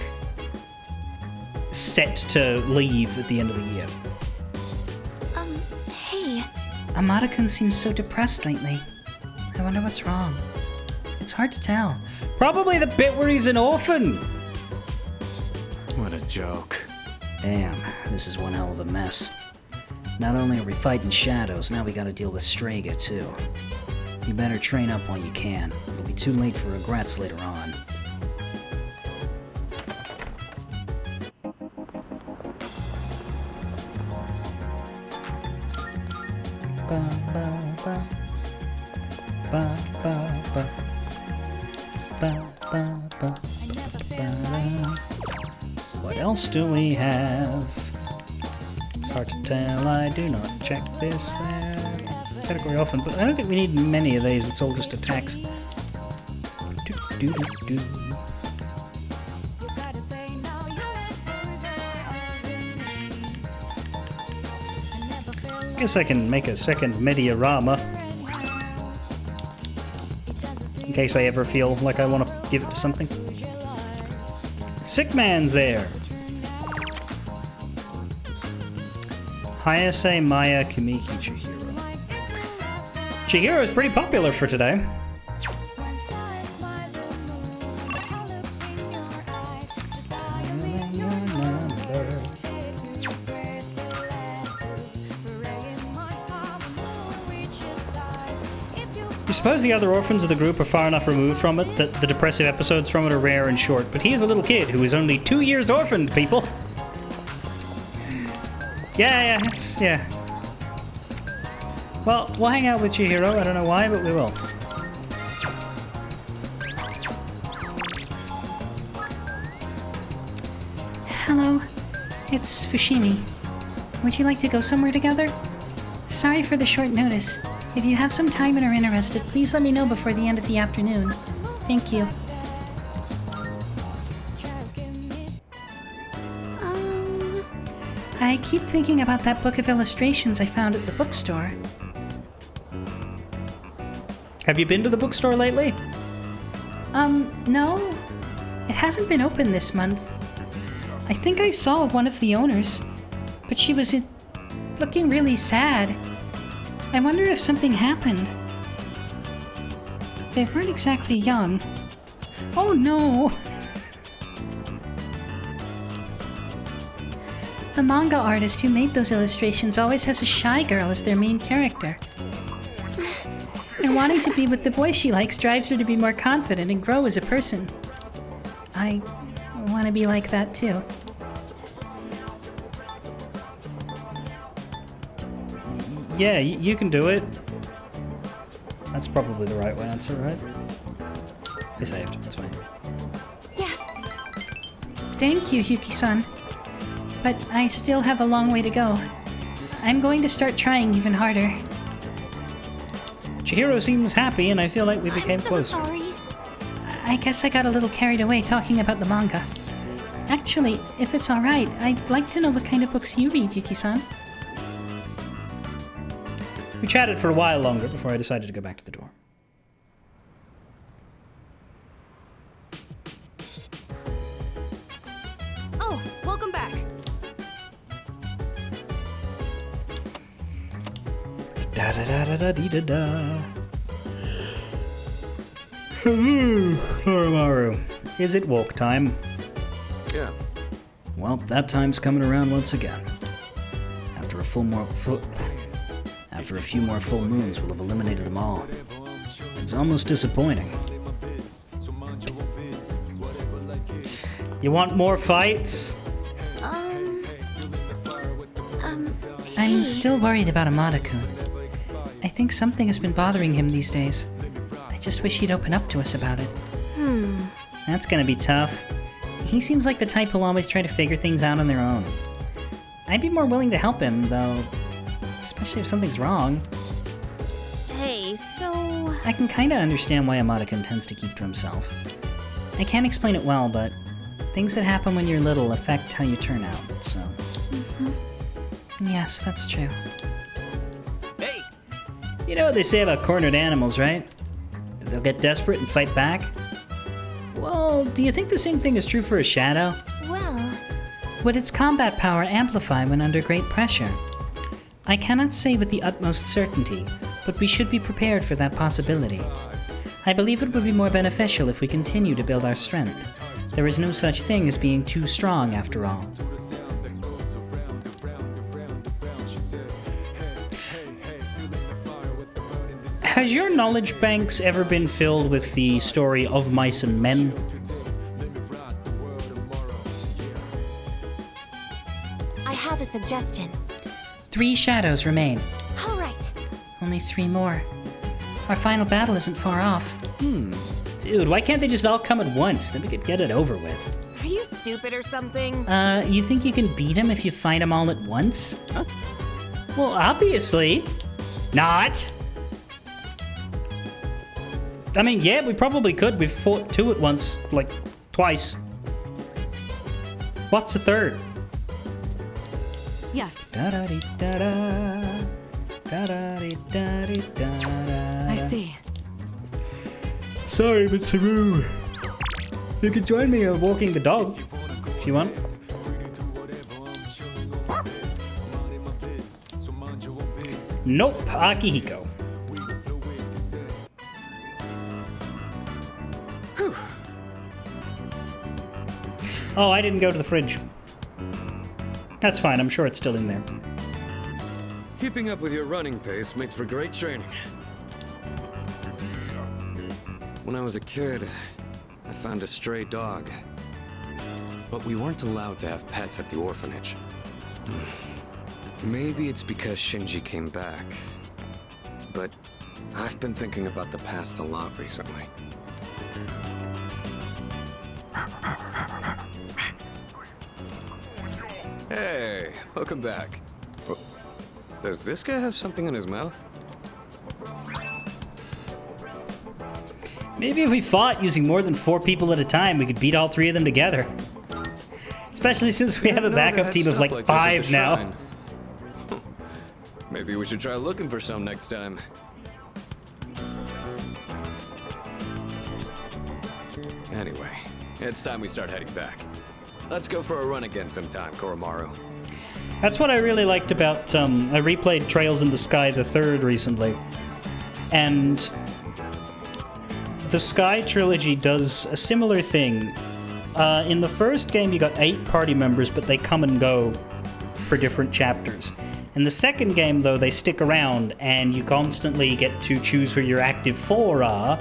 set to leave at the end of the year. Hey. Amada-kun seems so depressed lately. I wonder what's wrong. It's hard to tell. Probably the bit where he's an orphan. What a joke. Damn, this is one hell of a mess. Not only are we fighting shadows, now we gotta deal with Strega too. You better train up while you can. It'll be too late for regrets later on. Ba, ba, ba. Ba, ba, ba. Ba, ba, ba. Ba. What else do we have? It's hard to tell. I do not check this category often, but I don't think we need many of these. It's all just attacks. Guess I can make a second Mediarama. In case I ever feel like I want to give it to something. Sick Man's there. Hayase, Maya, Kamiki, Chihiro. Chihiro is pretty popular for today. You suppose the other orphans of the group are far enough removed from it that the depressive episodes from it are rare and short, but he is a little kid who is only 2 years orphaned, people. Yeah. Well, we'll hang out with Chihiro. I don't know why, but we will. Hello, it's Fushimi. Would you like to go somewhere together? Sorry for the short notice. If you have some time and are interested, please let me know before the end of the afternoon. Thank you. I keep thinking about that book of illustrations I found at the bookstore. Have you been to the bookstore lately? No. It hasn't been open this month. I think I saw one of the owners, but she was looking really sad. I wonder if something happened. They weren't exactly young. Oh no! The manga artist who made those illustrations always has a shy girl as their main character. And wanting to be with the boy she likes drives her to be more confident and grow as a person. I want to be like that too. Yeah, you can do it. That's probably the right answer, right? I saved. That's fine. Yes. Thank you, Yuki-san. But I still have a long way to go. I'm going to start trying even harder. Chihiro seems happy, and I feel like we became closer. I'm so sorry. I guess I got a little carried away talking about the manga. Actually, if it's alright, I'd like to know what kind of books you read, Yuki-san. We chatted for a while longer before I decided to go back to the door. Oh, welcome back. Da da da da da dee da da. Oromaru, is it walk time? Yeah. Well, that time's coming around once again. After a After a few more full moons, we'll have eliminated them all. It's almost disappointing. You want more fights? I'm hey. still worried about Amada-kun. I think something has been bothering him these days. I just wish he'd open up to us about it. That's gonna be tough. He seems like the type who'll always try to figure things out on their own. I'd be more willing to help him, though, especially if something's wrong. Hey, so... I can kinda understand why Amada-kun tends to keep to himself. I can't explain it well, but things that happen when you're little affect how you turn out, so... Yes, that's true. Hey! You know what they say about cornered animals, right? That they'll get desperate and fight back? Well, do you think the same thing is true for a shadow? Well, Would its combat power amplify when under great pressure? I cannot say with the utmost certainty, but we should be prepared for that possibility. I believe it would be more beneficial if we continue to build our strength. There is no such thing as being too strong, after all. Has your knowledge banks ever been filled with the story of mice and men? I have a suggestion. 3 shadows remain. All right. Only 3 more. Our final battle isn't far off. Dude, why can't they just all come at once? Then we could get it over with. Are you stupid or something? You think you can beat them if you fight them all at once? Huh? Well, obviously. Not. I mean, yeah, we probably could. We've fought 2 at once, like, twice. What's the third? Yes, Da-da-dee-da-da. Da-da-dee-da-dee-da-da. I see. Sorry, but Saru. You can join me walking the dog, if you want. Nope, Akihiko. Whew. Oh, I didn't go to the fridge. That's fine, I'm sure it's still in there. Keeping up with your running pace makes for great training. When I was a kid, I found a stray dog. But we weren't allowed to have pets at the orphanage. Maybe it's because Shinji came back. But I've been thinking about the past a lot recently. Hey, welcome back. Oh, does this guy have something in his mouth? Maybe if we fought using more than 4 people at a time, we could beat all 3 of them together. Especially since we have a backup team of like this at 5 the now. shrine. Maybe we should try looking for some next time. Anyway, it's time we start heading back. Let's go for a run again sometime, Koromaru. That's what I really liked about, I replayed Trails in the Sky the Third recently. And the Sky trilogy does a similar thing. In the first game, you got 8 party members, but they come and go for different chapters. In the second game, though, they stick around, and you constantly get to choose who your active 4 are.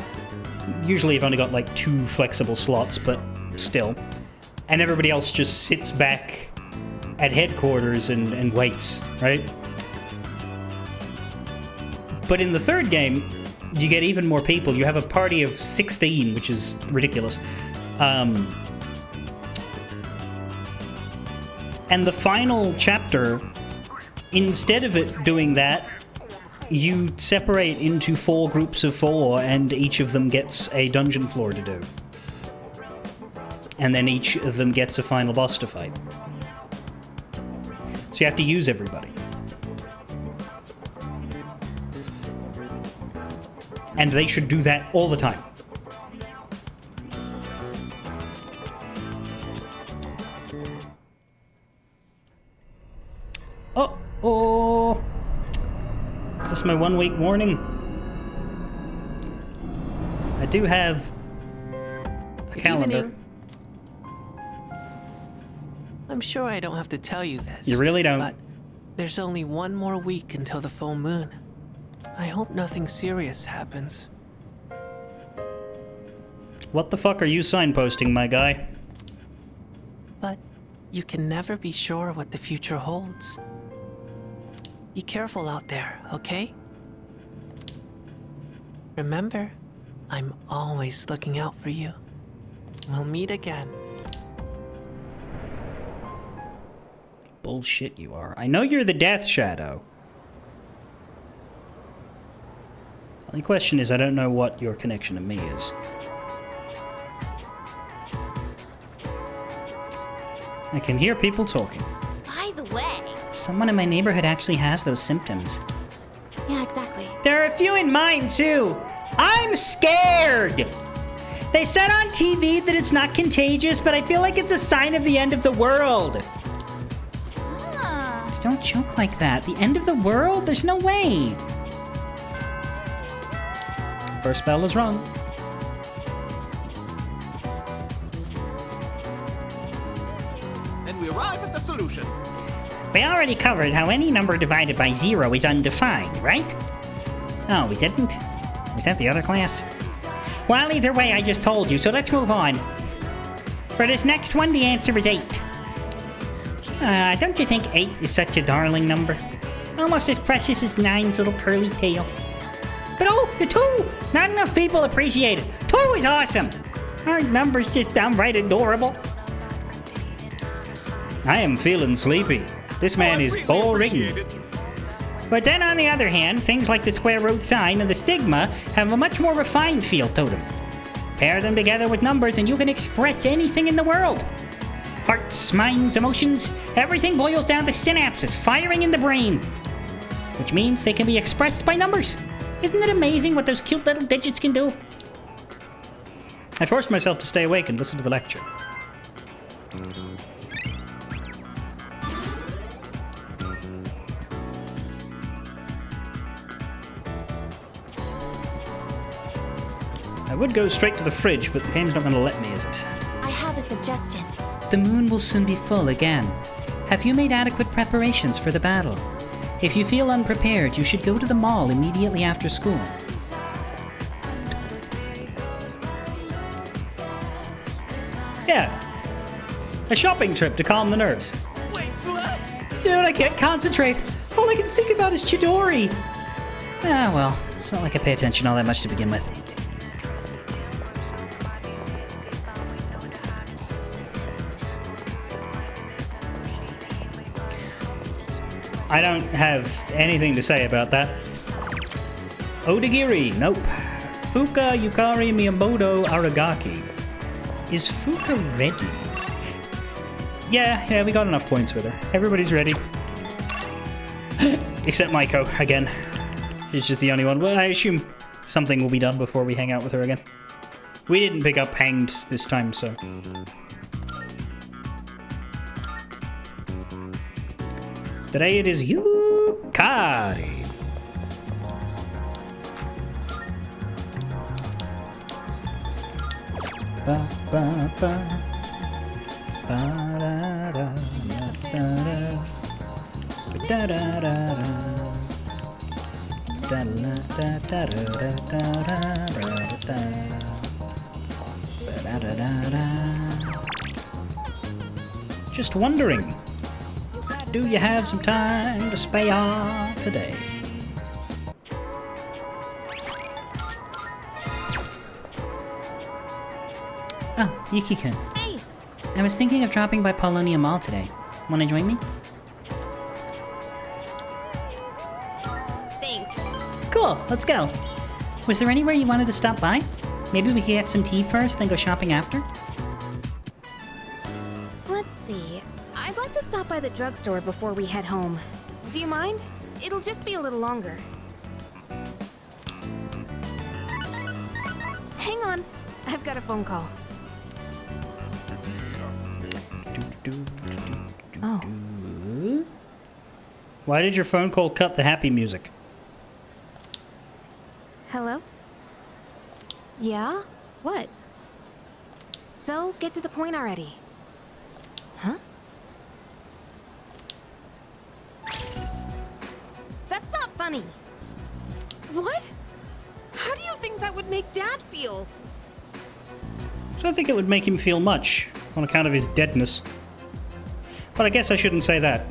Usually you've only got like 2 flexible slots, but still. And everybody else just sits back at headquarters and waits, right? But in the third game, you get even more people. You have a party of 16, which is ridiculous. And the final chapter, instead of it doing that, you separate into 4 groups of 4, and each of them gets a dungeon floor to do. And then each of them gets a final boss to fight. So you have to use everybody. And they should do that all the time. Oh. Is this my 1 week warning? I do have a calendar. Evening. I'm sure I don't have to tell you this. You really don't. But There's only one more week until the full moon. I hope nothing serious happens. What the fuck are you signposting, my guy? But you can never be sure what the future holds. Be careful out there, okay? Remember, I'm always looking out for you. We'll meet again. Bullshit you are. I know you're the Death Shadow. The only question is I don't know what your connection to me is. I can hear people talking. By the way... Someone in my neighborhood actually has those symptoms. Yeah, exactly. There are a few in mine, too. I'm scared! They said on TV that it's not contagious, but I feel like it's a sign of the end of the world. Don't joke like that. The end of the world? There's no way. First bell is rung. And we arrive at the solution. We already covered how any number divided by 0 is undefined, right? Oh, we didn't? Was that the other class? Well, either way, I just told you, so let's move on. For this next one, the answer is 8. Don't you think 8 is such a darling number? Almost as precious as 9's little curly tail. But oh, the 2! Not enough people appreciate it. 2 is awesome! Aren't numbers just downright adorable? I am feeling sleepy. This man is boring. But then on the other hand, things like the square root sign and the sigma have a much more refined feel to them. Pair them together with numbers and you can express anything in the world. Hearts, minds, emotions, everything boils down to synapses firing in the brain. Which means they can be expressed by numbers. Isn't it amazing what those cute little digits can do? I forced myself to stay awake and listen to the lecture. I would go straight to the fridge, but the game's not going to let me, is it? I have a suggestion. The moon will soon be full again. Have you made adequate preparations for the battle? If you feel unprepared, you should go to the mall immediately after school. Yeah. A shopping trip to calm the nerves. Wait, what? Dude, I can't concentrate. All I can think about is Chidori. Ah, well, it's not like I pay attention all that much to begin with. I don't have anything to say about that. Odagiri, nope. Fuka, Yukari, Miyamoto, Aragaki. Is Fuka ready? Yeah, we got enough points with her. Everybody's ready. Except Maiko, again. She's just the only one. Well, I assume something will be done before we hang out with her again. We didn't pick up Hanged this time, so... Today it is Yukari. Ba ba ba. Ba da da da da. Da da da da. Da da da da da da da. Da da da da. Just wondering. Do you have some time to spare today? Oh, Yuki-kun. Hey! I was thinking of dropping by Paulownia Mall today. Wanna join me? Thanks. Cool, let's go. Was there anywhere you wanted to stop by? Maybe we could get some tea first, then go shopping after? Let's see. I'd like to stop by the drugstore before we head home. Do you mind? It'll just be a little longer. Hang on. I've got a phone call. Oh. Why did your phone call cut the happy music? Hello? Yeah? What? So, get to the point already. Huh? don't think it would make him feel much on account of his deadness. But I guess I shouldn't say that.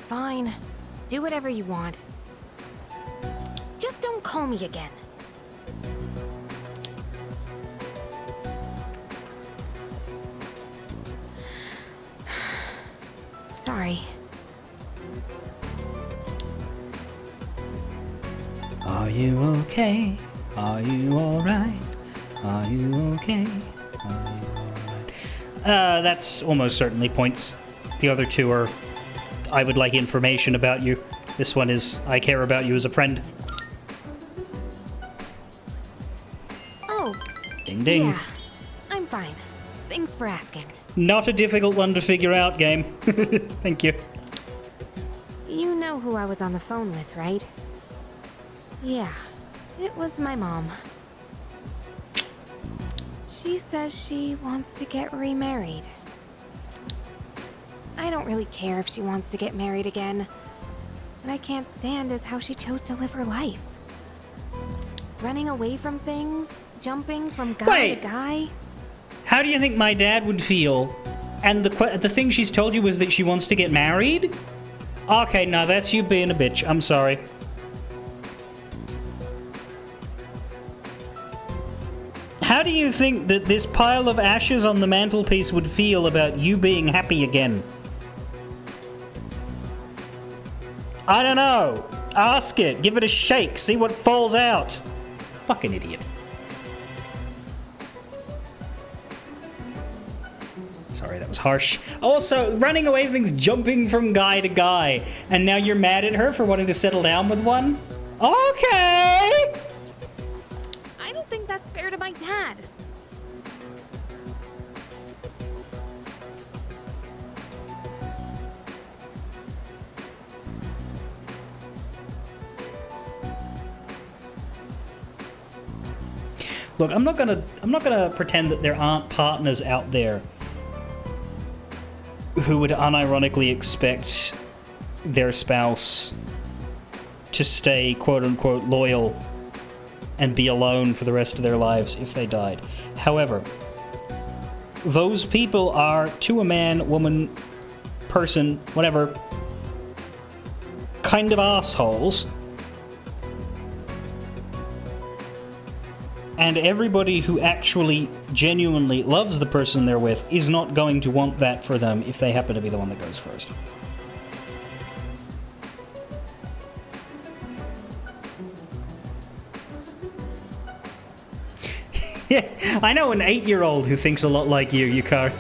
Fine. Do whatever you want. Just don't call me again. Sorry. Are you okay? Are you alright? Are you okay? Are you alright? That's almost certainly points. The other two are, I would like information about you. This one is, I care about you as a friend. Oh. Ding ding. Yeah, I'm fine. Thanks for asking. Not a difficult one to figure out, game. Thank you. You know who I was on the phone with, right? Yeah, it was my mom. She says she wants to get remarried. I don't really care if she wants to get married again. What I can't stand is how she chose to live her life. Running away from things, jumping from guy to guy. How do you think my dad would feel? And the thing she's told you was that she wants to get married? Okay, now that's you being a bitch. I'm sorry. How do you think that this pile of ashes on the mantelpiece would feel about you being happy again? I don't know. Ask it. Give it a shake. See what falls out. Fucking idiot. Sorry, that was harsh. Also, running away from things, jumping from guy to guy. And now you're mad at her for wanting to settle down with one? Okay! I don't think that's fair to my dad. Look, I'm not gonna pretend that there aren't partners out there who would unironically expect their spouse to stay quote-unquote loyal and be alone for the rest of their lives if they died. However, those people are, to a man, woman, person, whatever, kind of assholes. And everybody who actually genuinely loves the person they're with is not going to want that for them if they happen to be the one that goes first. Yeah, I know an 8-year-old who thinks a lot like you, Yukari.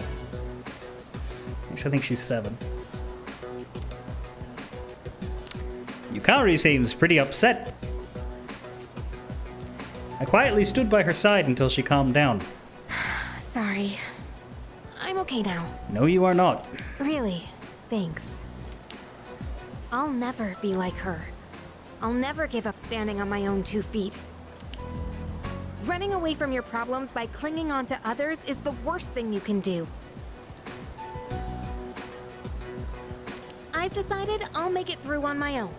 Actually, I think she's 7. Yukari seems pretty upset. I quietly stood by her side until she calmed down. Sorry. I'm okay now. No, you are not. Really, thanks. I'll never be like her. I'll never give up standing on my own 2 feet. Running away from your problems by clinging on to others is the worst thing you can do. I've decided I'll make it through on my own.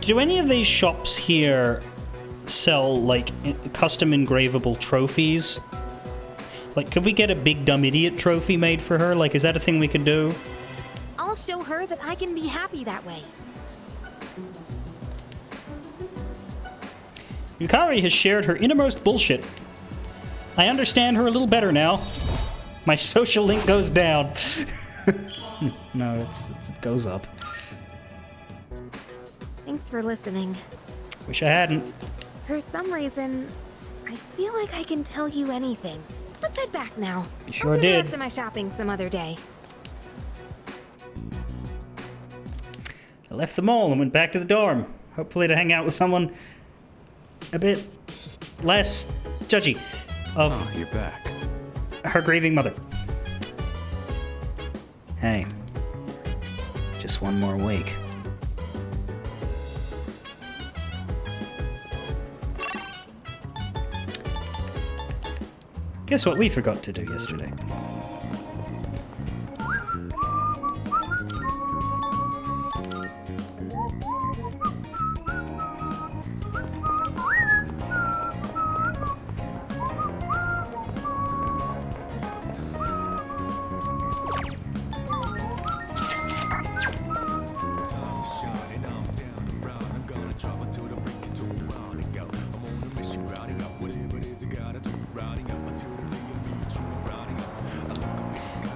Do any of these shops here sell, like, custom engravable trophies? Like, could we get a big dumb idiot trophy made for her? Like, is that a thing we could do? I'll show her that I can be happy that way. Yukari has shared her innermost bullshit. I understand her a little better now. My social link goes down. No, it goes up. Thanks for listening. Wish I hadn't. For some reason, I feel like I can tell you anything. Let's head back now. You sure I'll do did. the rest of my shopping some other day. I left the mall and went back to the dorm. Hopefully to hang out with someone a bit less judgy of you're back. Her grieving mother. Hey, just one more week. Guess what we forgot to do yesterday?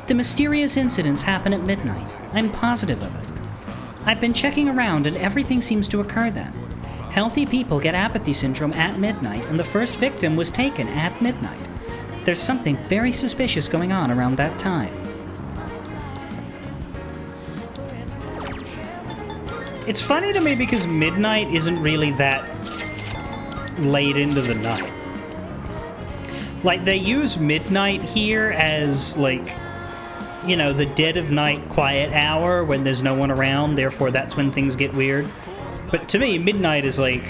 The mysterious incidents happen at midnight. I'm positive of it. I've been checking around and everything seems to occur then. Healthy people get apathy syndrome at midnight, and the first victim was taken at midnight. There's something very suspicious going on around that time. It's funny to me because midnight isn't really that late into the night. Like, they use midnight here as, like, you know, the dead of night quiet hour when there's no one around, therefore that's when things get weird. But to me, midnight is like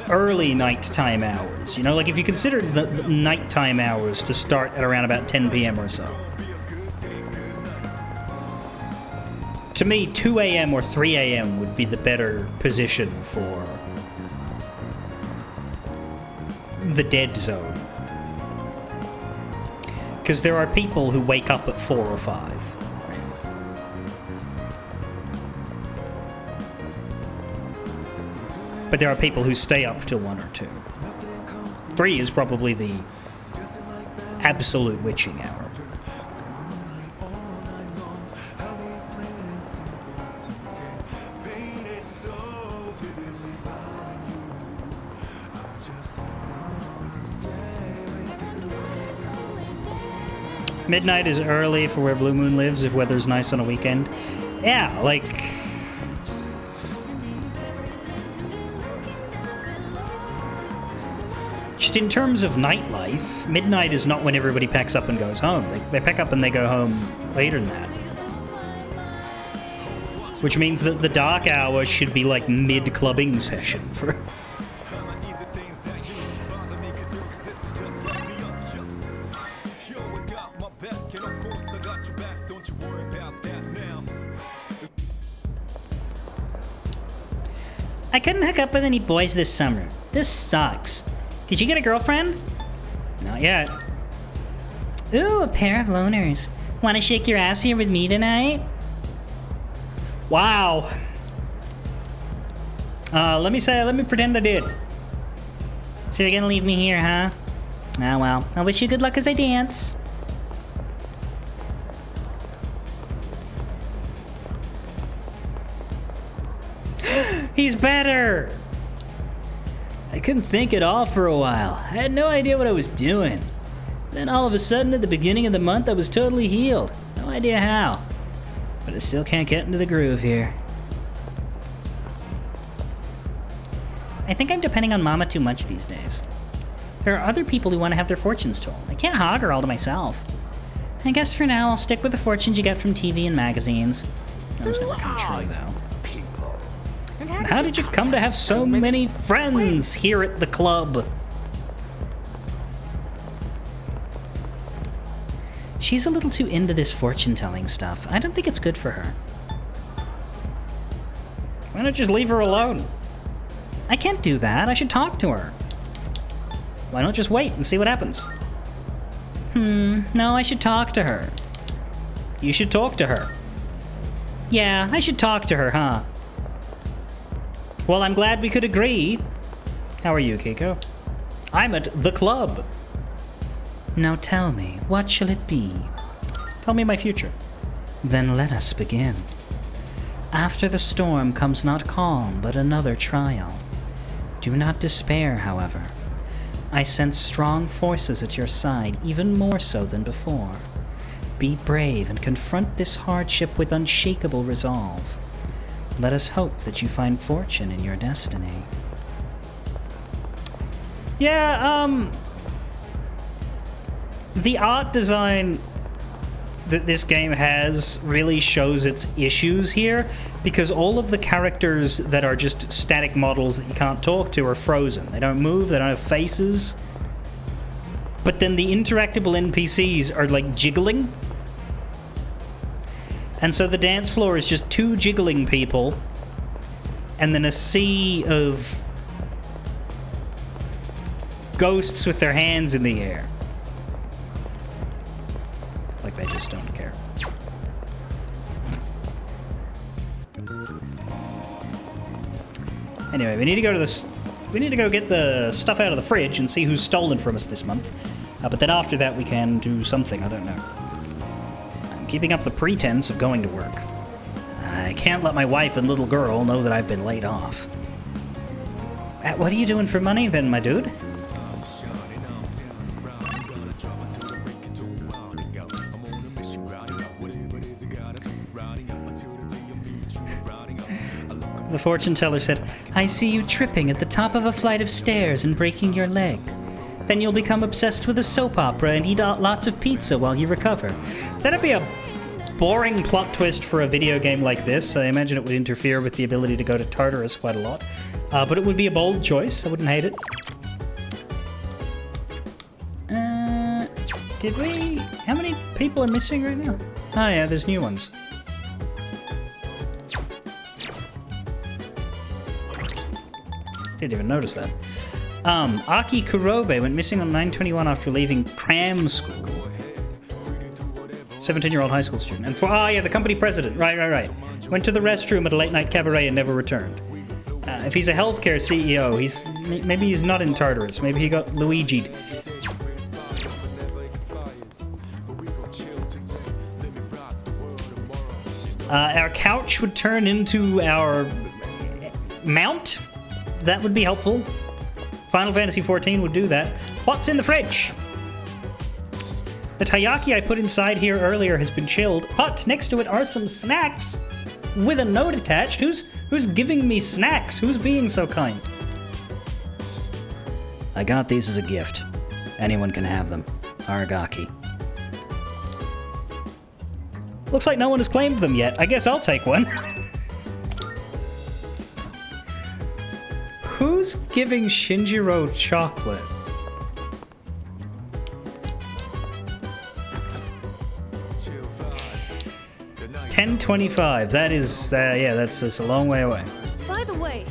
early nighttime hours. You know, like if you consider the nighttime hours to start at around about 10 p.m. or so. To me, 2 a.m. or 3 a.m. would be the better position for the dead zone. Because there are people who wake up at 4 or 5. But there are people who stay up till 1 or 2. 3 is probably the absolute witching hour. Midnight is early for where Blue Moon lives if weather's nice on a weekend. Yeah, like... just in terms of nightlife, midnight is not when everybody packs up and goes home. They pack up and they go home later than that. Which means that the dark hour should be like mid-clubbing session for... I couldn't hook up with any boys this summer. This sucks. Did you get a girlfriend? Not yet. Ooh, a pair of loners. Want to shake your ass here with me tonight? Wow. Let me pretend I did. So you're gonna leave me here, huh? Ah, well. I wish you good luck as I dance. He's better! I couldn't think at all for a while. I had no idea what I was doing. Then all of a sudden, at the beginning of the month, I was totally healed. No idea how. But I still can't get into the groove here. I think I'm depending on Mama too much these days. There are other people who want to have their fortunes told. I can't hog her all to myself. I guess for now, I'll stick with the fortunes you get from TV and magazines. Those never come true, though. And how did you come to have so many friends here at the club? She's a little too into this fortune-telling stuff. I don't think it's good for her. Why not just leave her alone? I can't do that. I should talk to her. Why not just wait and see what happens? No, I should talk to her. You should talk to her. Yeah, I should talk to her, huh? Well, I'm glad we could agree. How are you, Keiko? I'm at the club. Now tell me, what shall it be? Tell me my future. Then let us begin. After the storm comes not calm, but another trial. Do not despair, however. I sense strong forces at your side, even more so than before. Be brave and confront this hardship with unshakable resolve. Let us hope that you find fortune in your destiny. Yeah, the art design that this game has really shows its issues here, because all of the characters that are just static models that you can't talk to are frozen. They don't move, they don't have faces. But then the interactable NPCs are like jiggling. And so the dance floor is just 2 jiggling people, and then a sea of ghosts with their hands in the air. Like they just don't care. Anyway, we need to go get the stuff out of the fridge and see who's stolen from us this month. But then after that we can do something, I don't know. I'm keeping up the pretense of going to work. I can't let my wife and little girl know that I've been laid off. What are you doing for money then, my dude? The fortune teller said, I see you tripping at the top of a flight of stairs and breaking your leg. Then you'll become obsessed with a soap opera and eat lots of pizza while you recover. That'd be a boring plot twist for a video game like this. I imagine it would interfere with the ability to go to Tartarus quite a lot. But it would be a bold choice. I wouldn't hate it. Did we... How many people are missing right now? Oh yeah, there's new ones. Didn't even notice that. Aki Kurobe went missing on 9/21 after leaving cram school. 17-year-old high school student. And the company president. Right. Went to the restroom at a late-night cabaret and never returned. If he's a healthcare CEO, maybe he's not in Tartarus. Maybe he got Luigi'd. Our couch would turn into our mount. That would be helpful. Final Fantasy XIV would do that. What's in the fridge? The taiyaki I put inside here earlier has been chilled, but next to it are some snacks with a note attached. Who's giving me snacks? Who's being so kind? I got these as a gift. Anyone can have them. Aragaki. Looks like no one has claimed them yet. I guess I'll take one. Who's giving Shinjiro chocolate? $10.25. That is, that's just a long way away. By the way,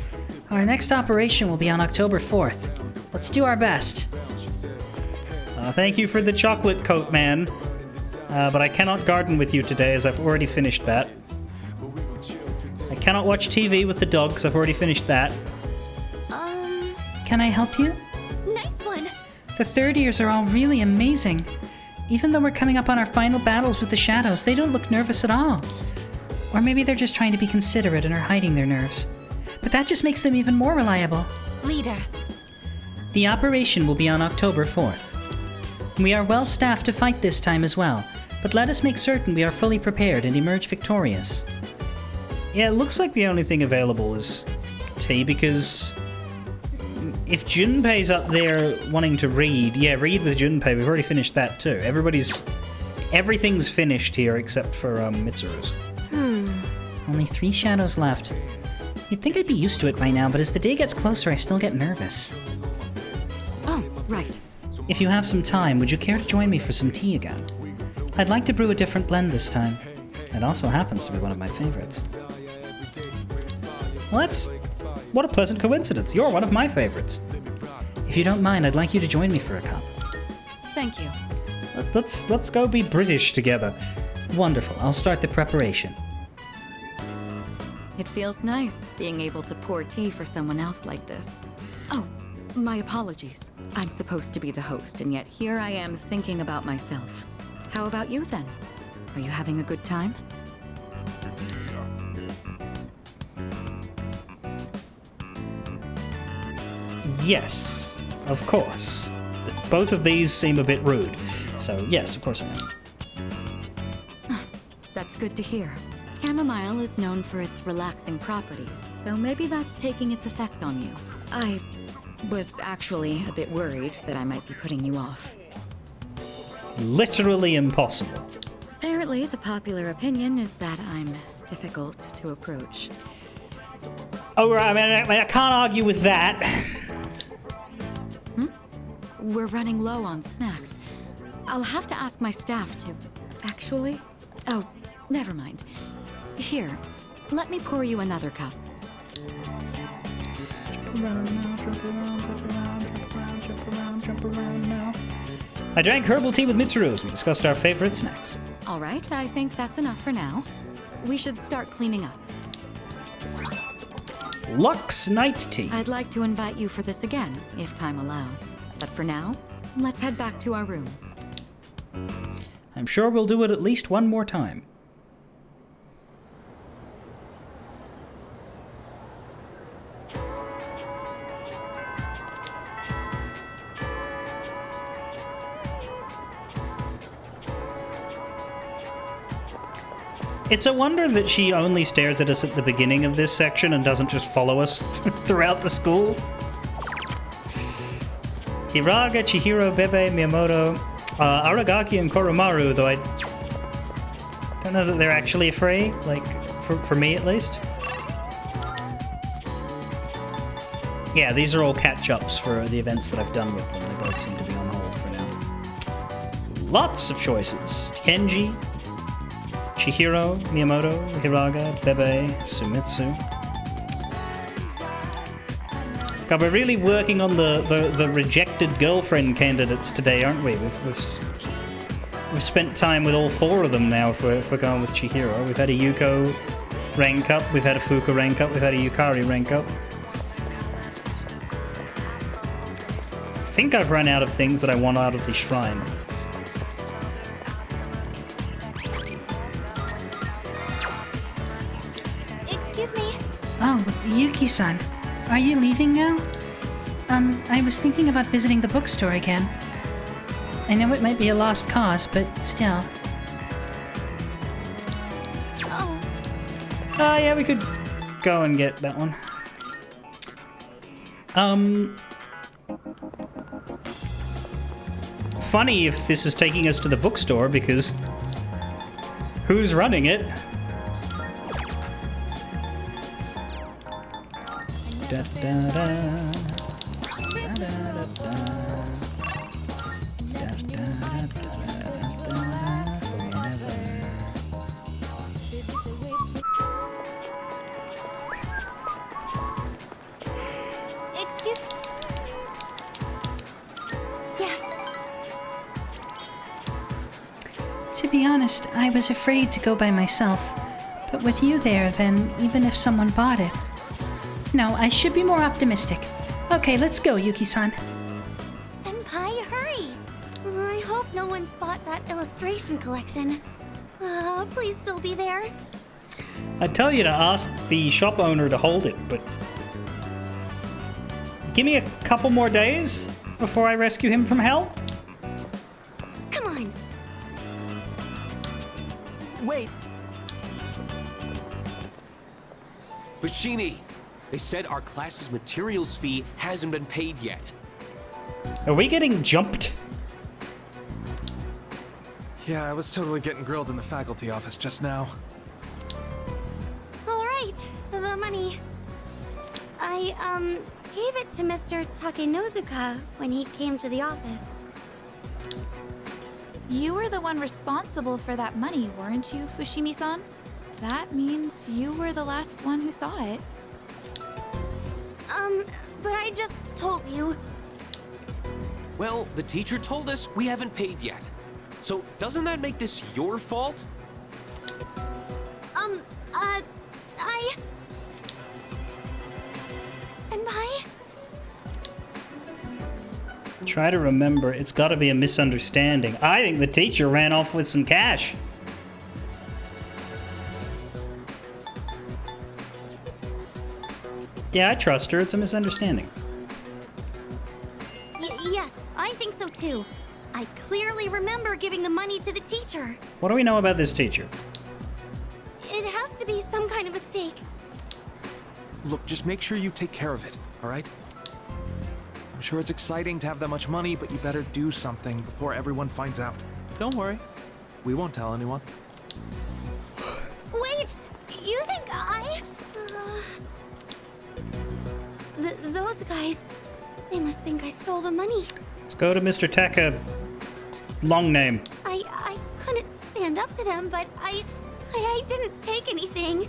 our next operation will be on October 4th. Let's do our best. Thank you for the chocolate coat, man. But I cannot garden with you today, as I've already finished that. I cannot watch TV with the dog, because I've already finished that. Can I help you? Nice one. The third years are all really amazing. Even though we're coming up on our final battles with the shadows, they don't look nervous at all. Or maybe they're just trying to be considerate and are hiding their nerves. But that just makes them even more reliable. Leader. The operation will be on October 4th. We are well staffed to fight this time as well, but let us make certain we are fully prepared and emerge victorious. Yeah, it looks like the only thing available is tea, because if Junpei's up there wanting to read, read with Junpei. We've already finished that too. Everything's finished here except for Mitsuru's. Only 3 shadows left. You'd think I'd be used to it by now, but as the day gets closer, I still get nervous. Oh, right. If you have some time, would you care to join me for some tea again? I'd like to brew a different blend this time. It also happens to be one of my favorites. Well, what a pleasant coincidence. You're one of my favorites. If you don't mind, I'd like you to join me for a cup. Thank you. Let's go be British together. Wonderful. I'll start the preparation. It feels nice being able to pour tea for someone else like this. Oh, my apologies. I'm supposed to be the host, and yet here I am thinking about myself. How about you then? Are you having a good time? Yes, of course. Both of these seem a bit rude. So yes, of course I am. That's good to hear. Chamomile is known for its relaxing properties, so maybe that's taking its effect on you. I was actually a bit worried that I might be putting you off. Literally impossible. Apparently, the popular opinion is that I'm difficult to approach. Oh, right. I can't argue with that. We're running low on snacks. I'll have to ask my staff to... Actually? Oh, never mind. Here, let me pour you another cup. Jump around now, jump around, jump around, jump around, jump around, jump around now. I drank herbal tea with Mitsuru as we discussed our favorite snacks. All right, I think that's enough for now. We should start cleaning up. Lux Night Tea. I'd like to invite you for this again, if time allows. But for now, let's head back to our rooms. I'm sure we'll do it at least one more time. It's a wonder that she only stares at us at the beginning of this section and doesn't just follow us throughout the school. Hiraga, Chihiro, Bebe, Miyamoto, Aragaki, and Koromaru, though I don't know that they're actually afraid, like, for me at least. Yeah, these are all catch-ups for the events that I've done with them. They both seem to be on hold for now. Lots of choices. Kenji, Chihiro, Miyamoto, Hiraga, Bebe, Sumitsu. God, we're really working on the rejected girlfriend candidates today, aren't we? We've spent time with all four of them now if we're going with Chihiro. We've had a Yuko rank up, we've had a Fuka rank up, we've had a Yukari rank up. I think I've run out of things that I want out of the shrine. Excuse me? Oh, Yuki-san. Are you leaving now? I was thinking about visiting the bookstore again. I know it might be a lost cause, but still. Oh. Yeah, we could go and get that one. Funny if this is taking us to the bookstore, because who's running it? Da, da, da. Da, da, da, da. Da, da, da, da, forever. Excuse me? Yes. To be honest, I was afraid to go by myself. But with you there, then even if someone bought it... No, I should be more optimistic. Okay, let's go, Yuki-san. Senpai, hurry! I hope no one's bought that illustration collection. Please still be there. I tell you to ask the shop owner to hold it, but give me a couple more days before I rescue him from hell. Come on. Wait. Fushimi, they said our class's materials fee hasn't been paid yet. Are we getting jumped? Yeah, I was totally getting grilled in the faculty office just now. All right, the money. I, gave it to Mr. Takenozuka when he came to the office. You were the one responsible for that money, weren't you, Fushimi-san? That means you were the last one who saw it. But I just told you. Well, the teacher told us we haven't paid yet. So doesn't that make this your fault? Senpai? Try to remember. It's got to be a misunderstanding. I think the teacher ran off with some cash. Yeah, I trust her. It's a misunderstanding. Yes, I think so too. I clearly remember giving the money to the teacher. What do we know about this teacher? It has to be some kind of mistake. Look, just make sure you take care of it, all right? I'm sure it's exciting to have that much money, but you better do something before everyone finds out. Don't worry. We won't tell anyone. Wait! You think I... those guys... They must think I stole the money. Let's go to Mr. Taka. Long name. I couldn't stand up to them, but I didn't take anything.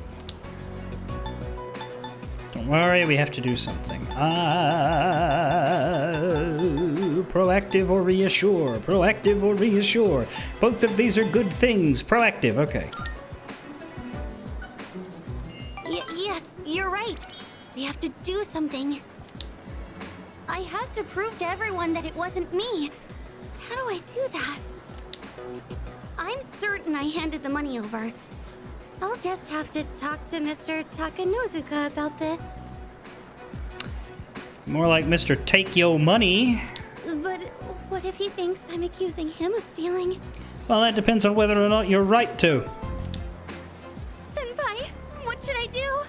Don't worry, we have to do something. Proactive or reassure. Proactive or reassure. Both of these are good things. Proactive, okay. Yes, you're right. We have to do something. I have to prove to everyone that it wasn't me. How do I do that? I'm certain I handed the money over. I'll just have to talk to Mr. Takanozuka about this. More like Mr. Take Yo Money. But what if he thinks I'm accusing him of stealing? Well, that depends on whether or not you're right to. Senpai, what should I do?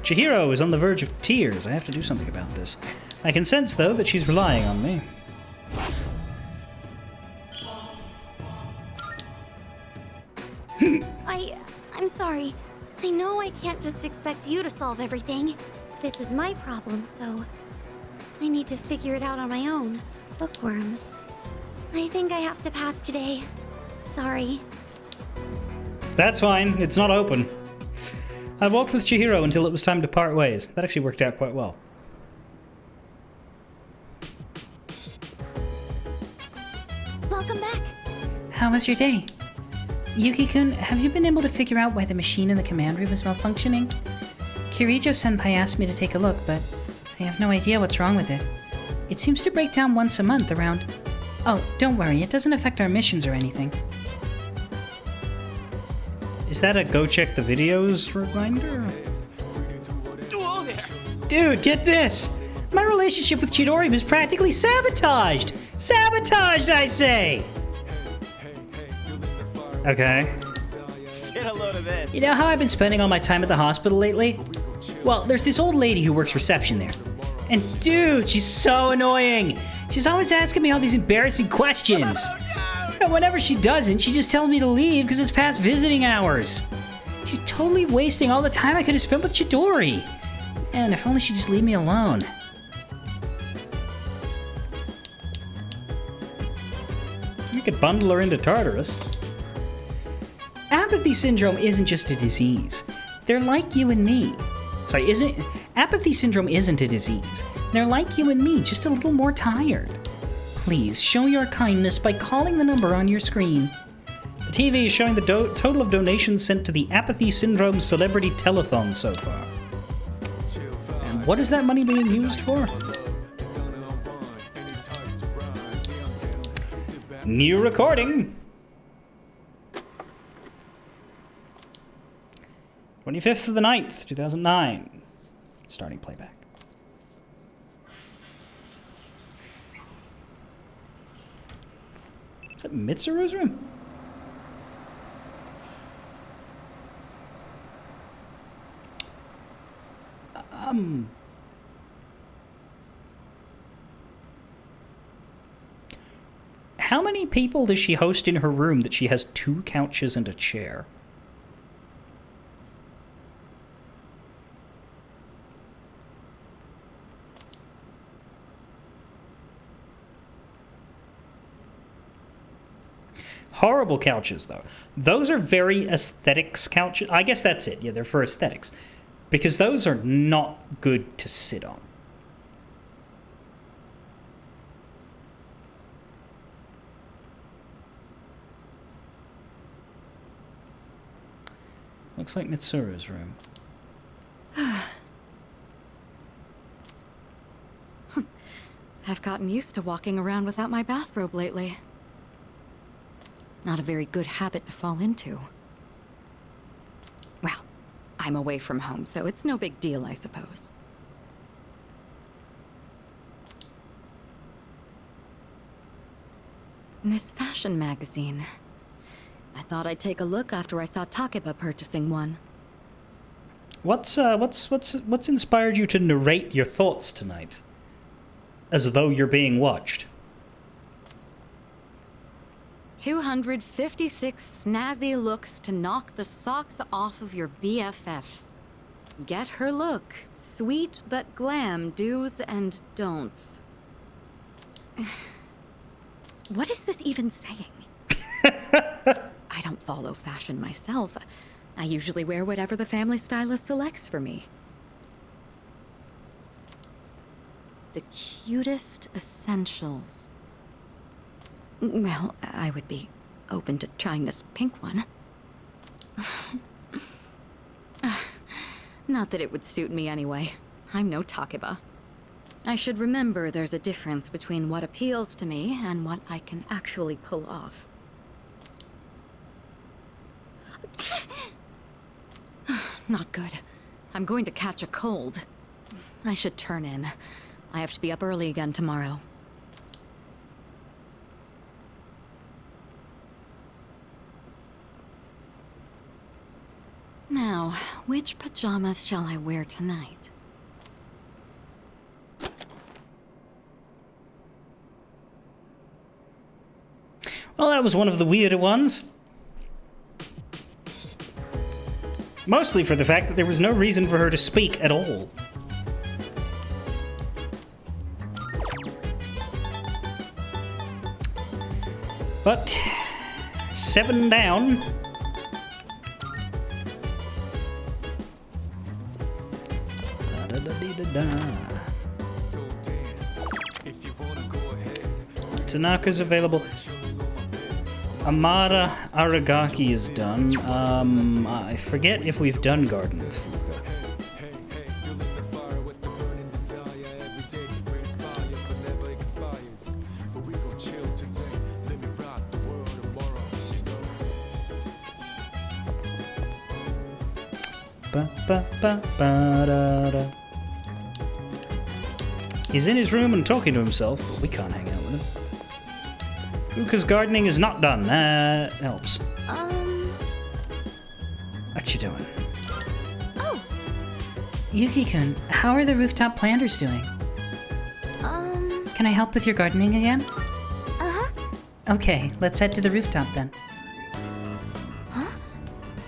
Chihiro is on the verge of tears. I have to do something about this. I can sense, though, that she's relying on me. I'm sorry. I know I can't just expect you to solve everything. This is my problem, so I need to figure it out on my own. Bookworms. I think I have to pass today. Sorry. That's fine. It's not open. I walked with Chihiro until it was time to part ways. That actually worked out quite well. Welcome back. How was your day? Yuki-kun, have you been able to figure out why the machine in the command room is malfunctioning? Kirijo-senpai asked me to take a look, but I have no idea what's wrong with it. It seems to break down once a month around... Oh, don't worry, it doesn't affect our missions or anything. Is that a go check the videos reminder? Whoa there! Dude, get this! My relationship with Chidori was practically sabotaged! Sabotaged, I say! Okay. Get a load of this. You know how I've been spending all my time at the hospital lately? Well, there's this old lady who works reception there. And dude, she's so annoying! She's always asking me all these embarrassing questions. And whenever she doesn't, she just tells me to leave because it's past visiting hours. She's totally wasting all the time I could have spent with Chidori. And if only she'd just leave me alone. You could bundle her into Tartarus. Apathy syndrome isn't just a disease. They're like you and me. Apathy syndrome isn't a disease. They're like you and me, just a little more tired. Please show your kindness by calling the number on your screen. The TV is showing the total of donations sent to the Apathy Syndrome Celebrity Telethon so far. And what is that money being used for? New recording! 25th of the 9th, 2009. Starting playback. Is that Mitsuru's room? How many people does she host in her room that she has 2 couches and a chair? Horrible couches, though. Those are very aesthetics couches. I guess that's it. Yeah, they're for aesthetics. Because those are not good to sit on. Looks like Mitsuru's room. I've gotten used to walking around without my bathrobe lately. Not a very good habit to fall into. Well, I'm away from home, so it's no big deal, I suppose. This fashion magazine. I thought I'd take a look after I saw Takeba purchasing one. What's inspired you to narrate your thoughts tonight? As though you're being watched. 256 snazzy looks to knock the socks off of your BFFs. Get her look. Sweet but glam do's and don'ts. What is this even saying? I don't follow fashion myself. I usually wear whatever the family stylist selects for me. The cutest essentials. Well, I would be open to trying this pink one. Not that it would suit me anyway. I'm no Takeba. I should remember there's a difference between what appeals to me and what I can actually pull off. Not good. I'm going to catch a cold. I should turn in. I have to be up early again tomorrow. Now, which pajamas shall I wear tonight? Well, that was one of the weirder ones. Mostly for the fact that there was no reason for her to speak at all. But 7 down. Tanaka's available. Amada Aragaki is done. I forget if we've done Garden with Fuka. Ba-ba-ba-ba-da-da. He's in his room and talking to himself, but we can't hang out with him. Fuka's gardening is not done. That helps. What you doing? Oh. Yuki-kun, how are the rooftop planters doing? Can I help with your gardening again? Uh-huh. Okay, let's head to the rooftop then. Huh?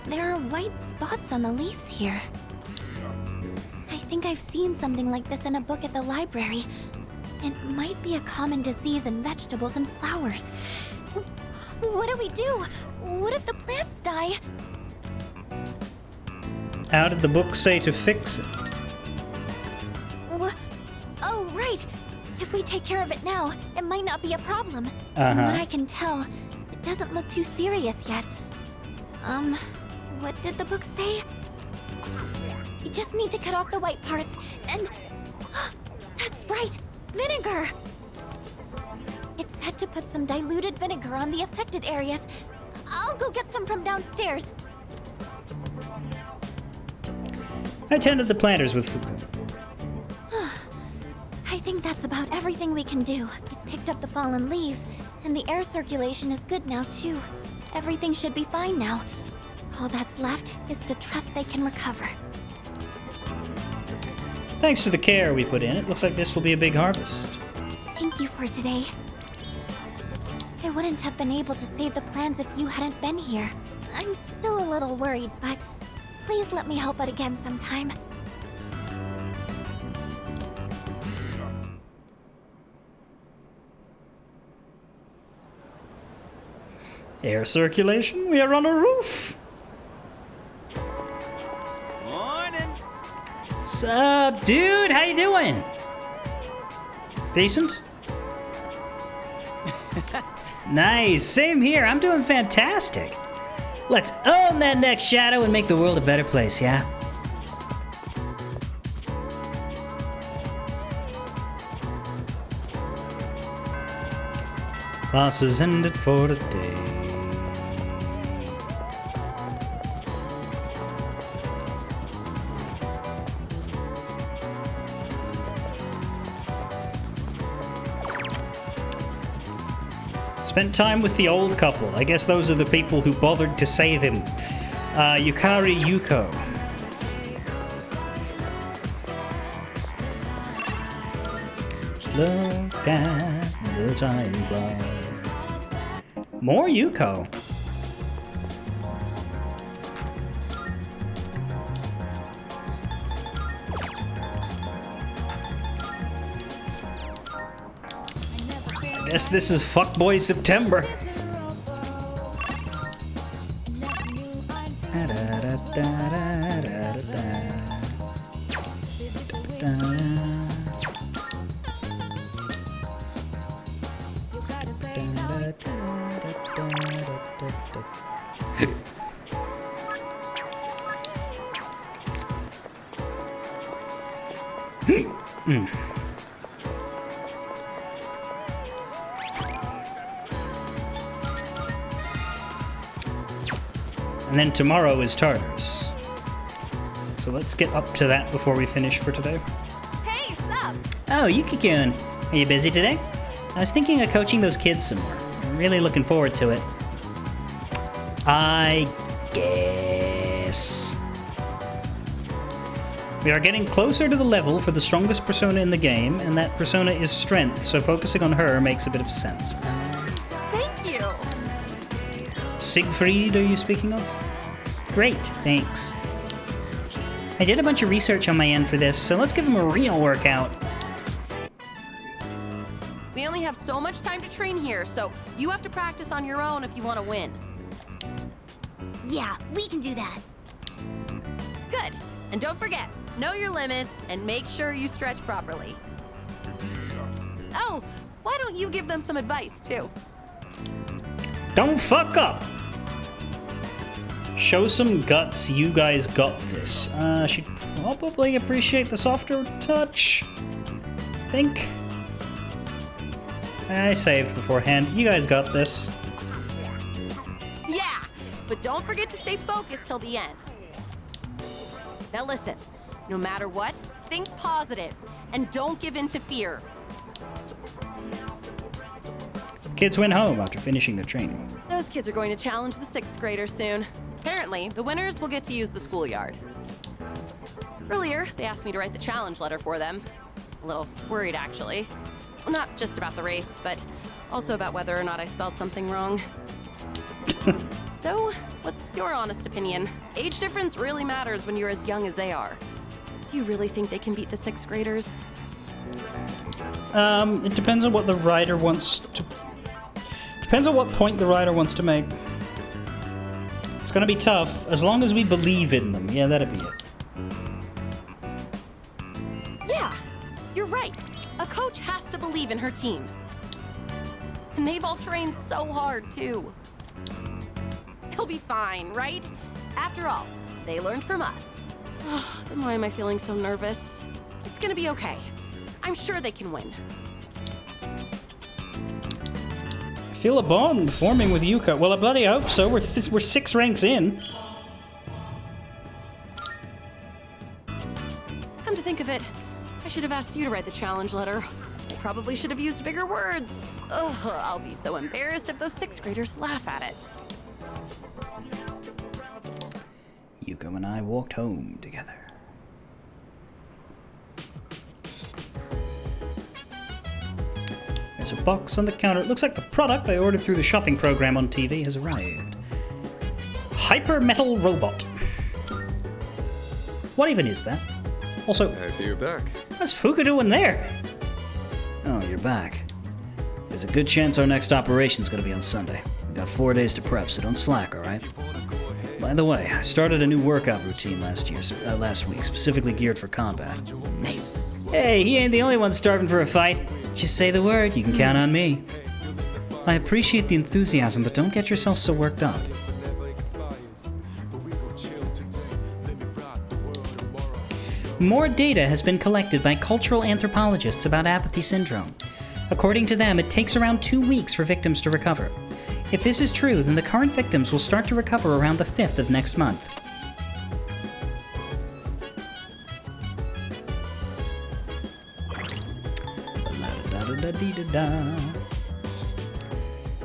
There are white spots on the leaves here. I think I've seen something like this in a book at the library. It might be a common disease in vegetables and flowers. What do we do? What if the plants die? How did the book say to fix it? Oh, right. If we take care of it now, it might not be a problem. Uh-huh. From what I can tell, it doesn't look too serious yet. What did the book say? You just need to cut off the white parts and... That's right! Vinegar! It said to put some diluted vinegar on the affected areas. I'll go get some from downstairs. I tended the planters with Fuka. I think that's about everything we can do. We picked up the fallen leaves, and the air circulation is good now too. Everything should be fine now. All that's left is to trust they can recover. Thanks to the care we put in, it looks like this will be a big harvest. Thank you for today. I wouldn't have been able to save the plans if you hadn't been here. I'm still a little worried, but please let me help out again sometime. Air circulation? We are on a roof! Morning! Sup, dude? How you doing? Decent? Nice, same here. I'm doing fantastic. Let's own that next shadow and make the world a better place, yeah? Classes ended for today. Spent time with the old couple. I guess those are the people who bothered to save him. Yukari Yuko. Look at the time flies. More Yuko. I guess this is Fuckboy September. And then tomorrow is Tartarus. So let's get up to that before we finish for today. Hey, sup? Oh, Yuki-kun. Are you busy today? I was thinking of coaching those kids some more. I'm really looking forward to it. I guess. We are getting closer to the level for the strongest persona in the game, and that persona is strength, so focusing on her makes a bit of sense. Thank you. Siegfried, are you speaking of? Great, thanks. I did a bunch of research on my end for this, so let's give him a real workout. We only have so much time to train here, so you have to practice on your own if you want to win. Yeah, we can do that. Good. And don't forget, know your limits and make sure you stretch properly. Oh, why don't you give them some advice, too? Don't fuck up! Show some guts, you guys got this. She'd probably appreciate the softer touch. Think. I saved beforehand. You guys got this. Yeah, but don't forget to stay focused till the end. Now listen, no matter what, think positive and don't give in to fear. Kids went home after finishing their training. Those kids are going to challenge the 6th graders soon. Apparently, the winners will get to use the schoolyard. Earlier, they asked me to write the challenge letter for them. A little worried, actually. Not just about the race, but also about whether or not I spelled something wrong. So, what's your honest opinion? Age difference really matters when you're as young as they are. Do you really think they can beat the 6th graders? It depends on what the writer wants to... Depends on what point the writer wants to make. It's gonna be tough, as long as we believe in them. Yeah, that'd be it. Yeah, you're right. A coach has to believe in her team. And they've all trained so hard, too. He'll be fine, right? After all, they learned from us. Then why am I feeling so nervous? It's gonna be okay. I'm sure they can win. I feel a bond forming with Yuka. Well, I bloody hope so. We're 6 ranks in. Come to think of it, I should have asked you to write the challenge letter. I probably should have used bigger words. Ugh, I'll be so embarrassed if those 6th graders laugh at it. Yuko and I walked home together. There's a box on the counter. It looks like the product I ordered through the shopping program on TV has arrived. Hyper Metal Robot. What even is that? Also, I see you're back. What's Fuka doing there? Oh, you're back. There's a good chance our next operation's gonna be on Sunday. We got 4 days to prep, so don't slack, alright? By the way, I started a new workout routine last week, specifically geared for combat. Nice. Hey, he ain't the only one starving for a fight. Just say the word, you can count on me. I appreciate the enthusiasm, but don't get yourself so worked up. More data has been collected by cultural anthropologists about apathy syndrome. According to them, it takes around 2 weeks for victims to recover. If this is true, then the current victims will start to recover around the 5th of next month.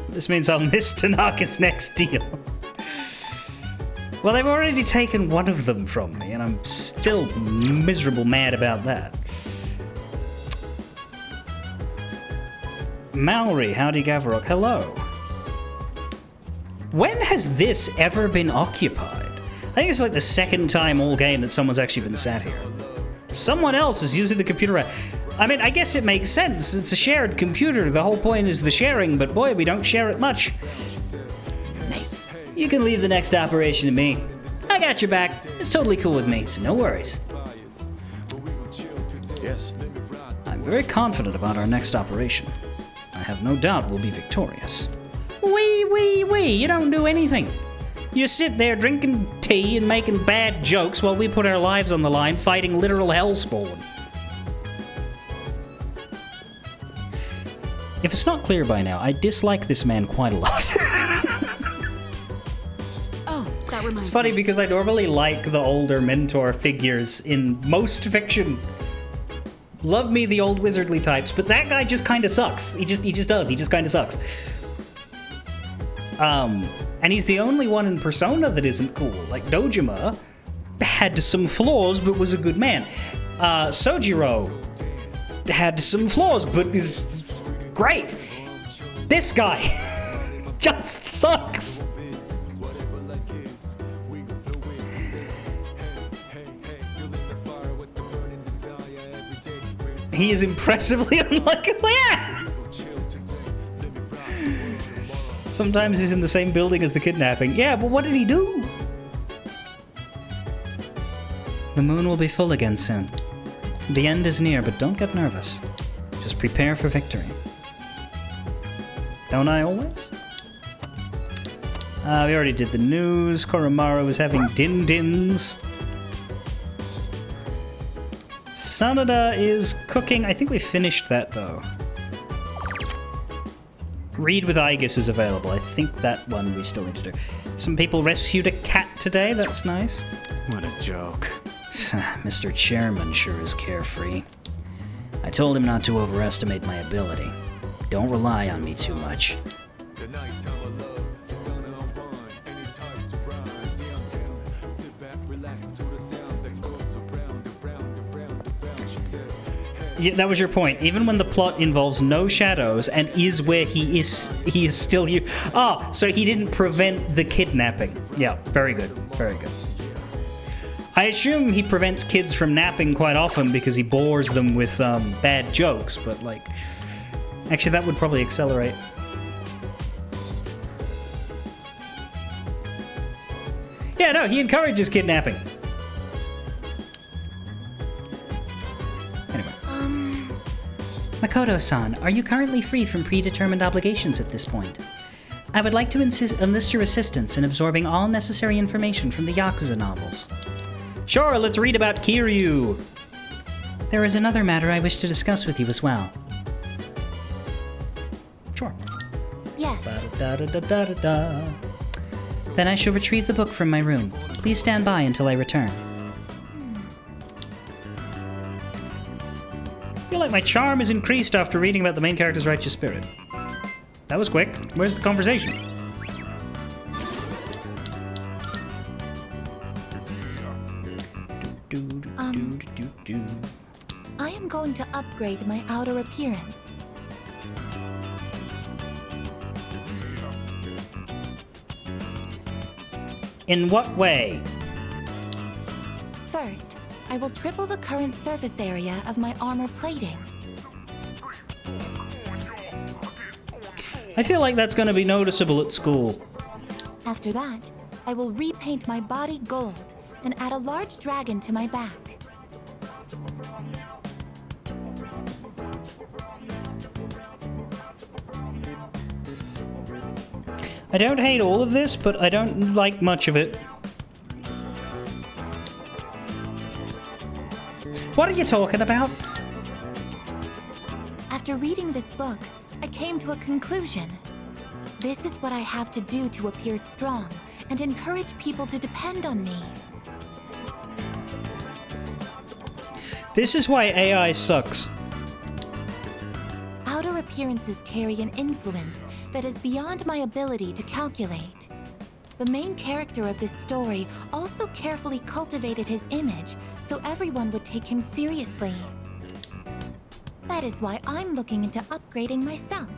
This means I'll miss Tanaka's next deal. Well, they've already taken one of them from me, and I'm still miserable mad about that. Maori, howdy Gavarok, hello. When has this ever been occupied? I think it's like the 2nd time all game that someone's actually been sat here. Someone else is using the computer. I mean, I guess it makes sense. It's a shared computer. The whole point is the sharing, but boy, we don't share it much. Nice. You can leave the next operation to me. I got your back. It's totally cool with me, so no worries. Yes. I'm very confident about our next operation. I have no doubt we'll be victorious. Wee, you don't do anything. You sit there drinking tea and making bad jokes while we put our lives on the line fighting literal hellspawn. If it's not clear by now, I dislike this man quite a lot. Oh, that That reminds It's funny me. because I normally like the older mentor figures in most fiction. Love me the old wizardly types, but that guy just kind of sucks. He just does. He just kind of sucks. And he's the only one in Persona that isn't cool. Like Dojima had some flaws, but was a good man. Sojiro had some flaws, but is great. This guy just sucks. He is impressively unlikely. Yeah! Sometimes he's in the same building as the kidnapping. Yeah, but what did he do? The moon will be full again soon. The end is near, but don't get nervous. Just prepare for victory. Don't I always? We already did the news. Koromaru is having din-dins. Sanada is cooking. I think we finished that, though. Read with Aegis is available. I think that one we still need to do. Some people rescued a cat today. That's nice. What a joke. Mr. Chairman sure is carefree. I told him not to overestimate my ability. Don't rely on me too much. Yeah, that was your point. Even when the plot involves no shadows and is where he is still you. Oh, so he didn't prevent the kidnapping. Yeah, very good. Very good. I assume he prevents kids from napping quite often because he bores them with bad jokes, but like... Actually, that would probably accelerate. Yeah, no, he encourages kidnapping. Makoto-san, are you currently free from predetermined obligations at this point? I would like to enlist your assistance in absorbing all necessary information from the Yakuza novels. Sure, let's read about Kiryu. There is another matter I wish to discuss with you as well. Sure. Yes. Da-da-da-da-da-da. Then I shall retrieve the book from my room. Please stand by until I return. I feel like my charm is increased after reading about the main character's righteous spirit. That was quick. Where's the conversation? I am going to upgrade my outer appearance. In what way? First, I will triple the current surface area of my armor plating. I feel like that's going to be noticeable at school. After that, I will repaint my body gold and add a large dragon to my back. I don't hate all of this, but I don't like much of it. What are you talking about? After reading this book, I came to a conclusion. This is what I have to do to appear strong and encourage people to depend on me. This is why AI sucks. Outer appearances carry an influence that is beyond my ability to calculate. The main character of this story also carefully cultivated his image so everyone would take him seriously. That is why I'm looking into upgrading myself.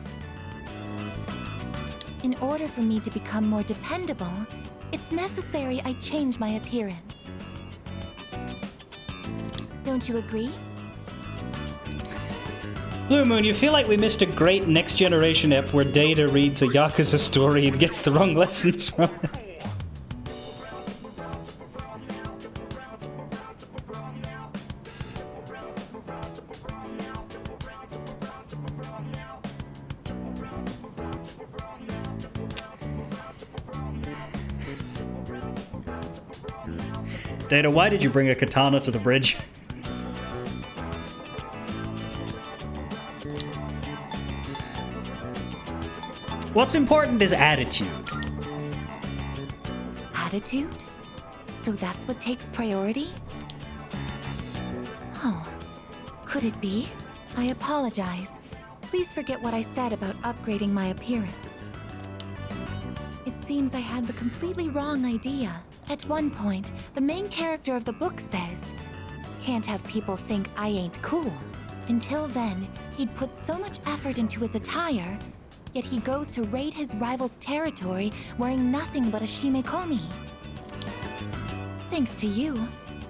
In order for me to become more dependable, it's necessary I change my appearance. Don't you agree? Blue Moon, you feel like we missed a great Next Generation ep where Data reads a Yakuza story and gets the wrong lessons from it. Data, why did you bring a katana to the bridge? What's important is attitude. attitude? So that's what takes priority? Oh, could it be? I apologize. Please forget what I said about upgrading my appearance. It seems I had the completely wrong idea. At one point, the main character of the book says, "Can't have people think I ain't cool." Until then, he'd put so much effort into his attire, yet he goes to raid his rival's territory wearing nothing but a shimekomi. Thanks to you,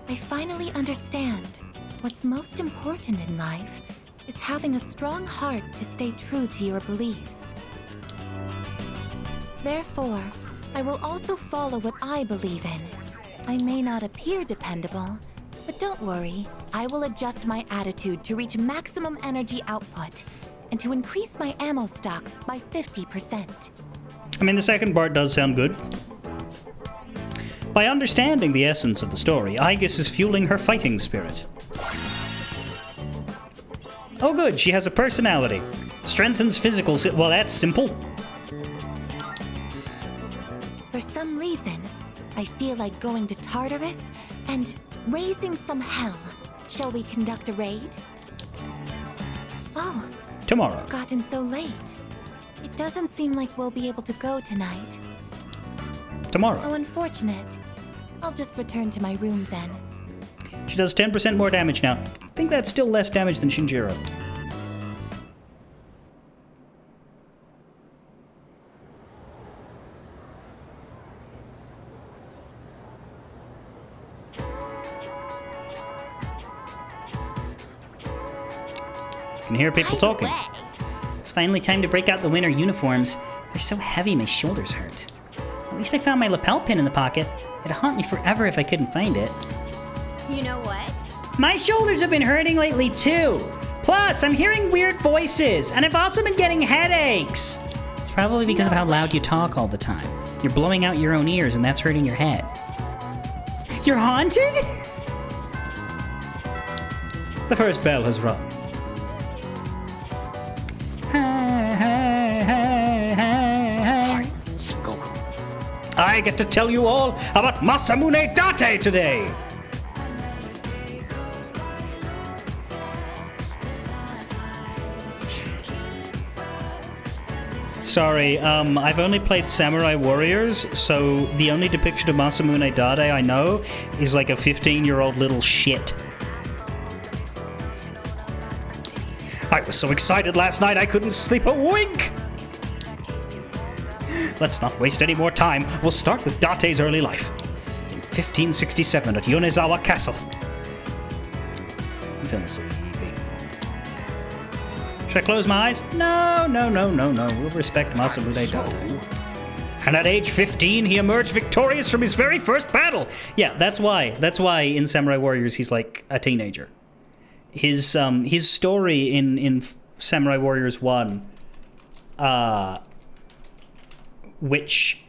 I finally understand. What's most important in life is having a strong heart to stay true to your beliefs. Therefore, I will also follow what I believe in. I may not appear dependable, but don't worry, I will adjust my attitude to reach maximum energy output and to increase my ammo stocks by 50%. I mean, the second part does sound good. By understanding the essence of the story, Aigis is fueling her fighting spirit. Oh good, she has a personality. Strengthens physical well, that's simple. For some reason, I feel like going to Tartarus and raising some hell. Shall we conduct a raid? Oh, tomorrow. It's gotten so late. It doesn't seem like we'll be able to go tonight. Tomorrow. Oh, unfortunate. I'll just return to my room then. She does 10% more damage now. I think that's still less damage than Shinjiro. I can hear people talking. It's finally time to break out the winter uniforms. They're so heavy my shoulders hurt. At least I found my lapel pin in the pocket. It'd haunt me forever if I couldn't find it. You know what? My shoulders have been hurting lately too. Plus, I'm hearing weird voices, and I've also been getting headaches. It's probably because of how loud you talk all the time. You're blowing out your own ears, and that's hurting your head. You're haunted? The first bell has rung. I get to tell you all about Masamune Date today! Sorry, I've only played Samurai Warriors, so the only depiction of Masamune Date I know is like a 15-year-old little shit. I was so excited last night I couldn't sleep a wink! Let's not waste any more time. We'll start with Date's early life. In 1567 at Yonezawa Castle. I'm feeling sleepy. Should I close my eyes? No. We'll respect Masamune Date. And at age 15, he emerged victorious from his very first battle. Yeah, that's why. That's why in Samurai Warriors he's like a teenager. His story in Samurai Warriors 1, which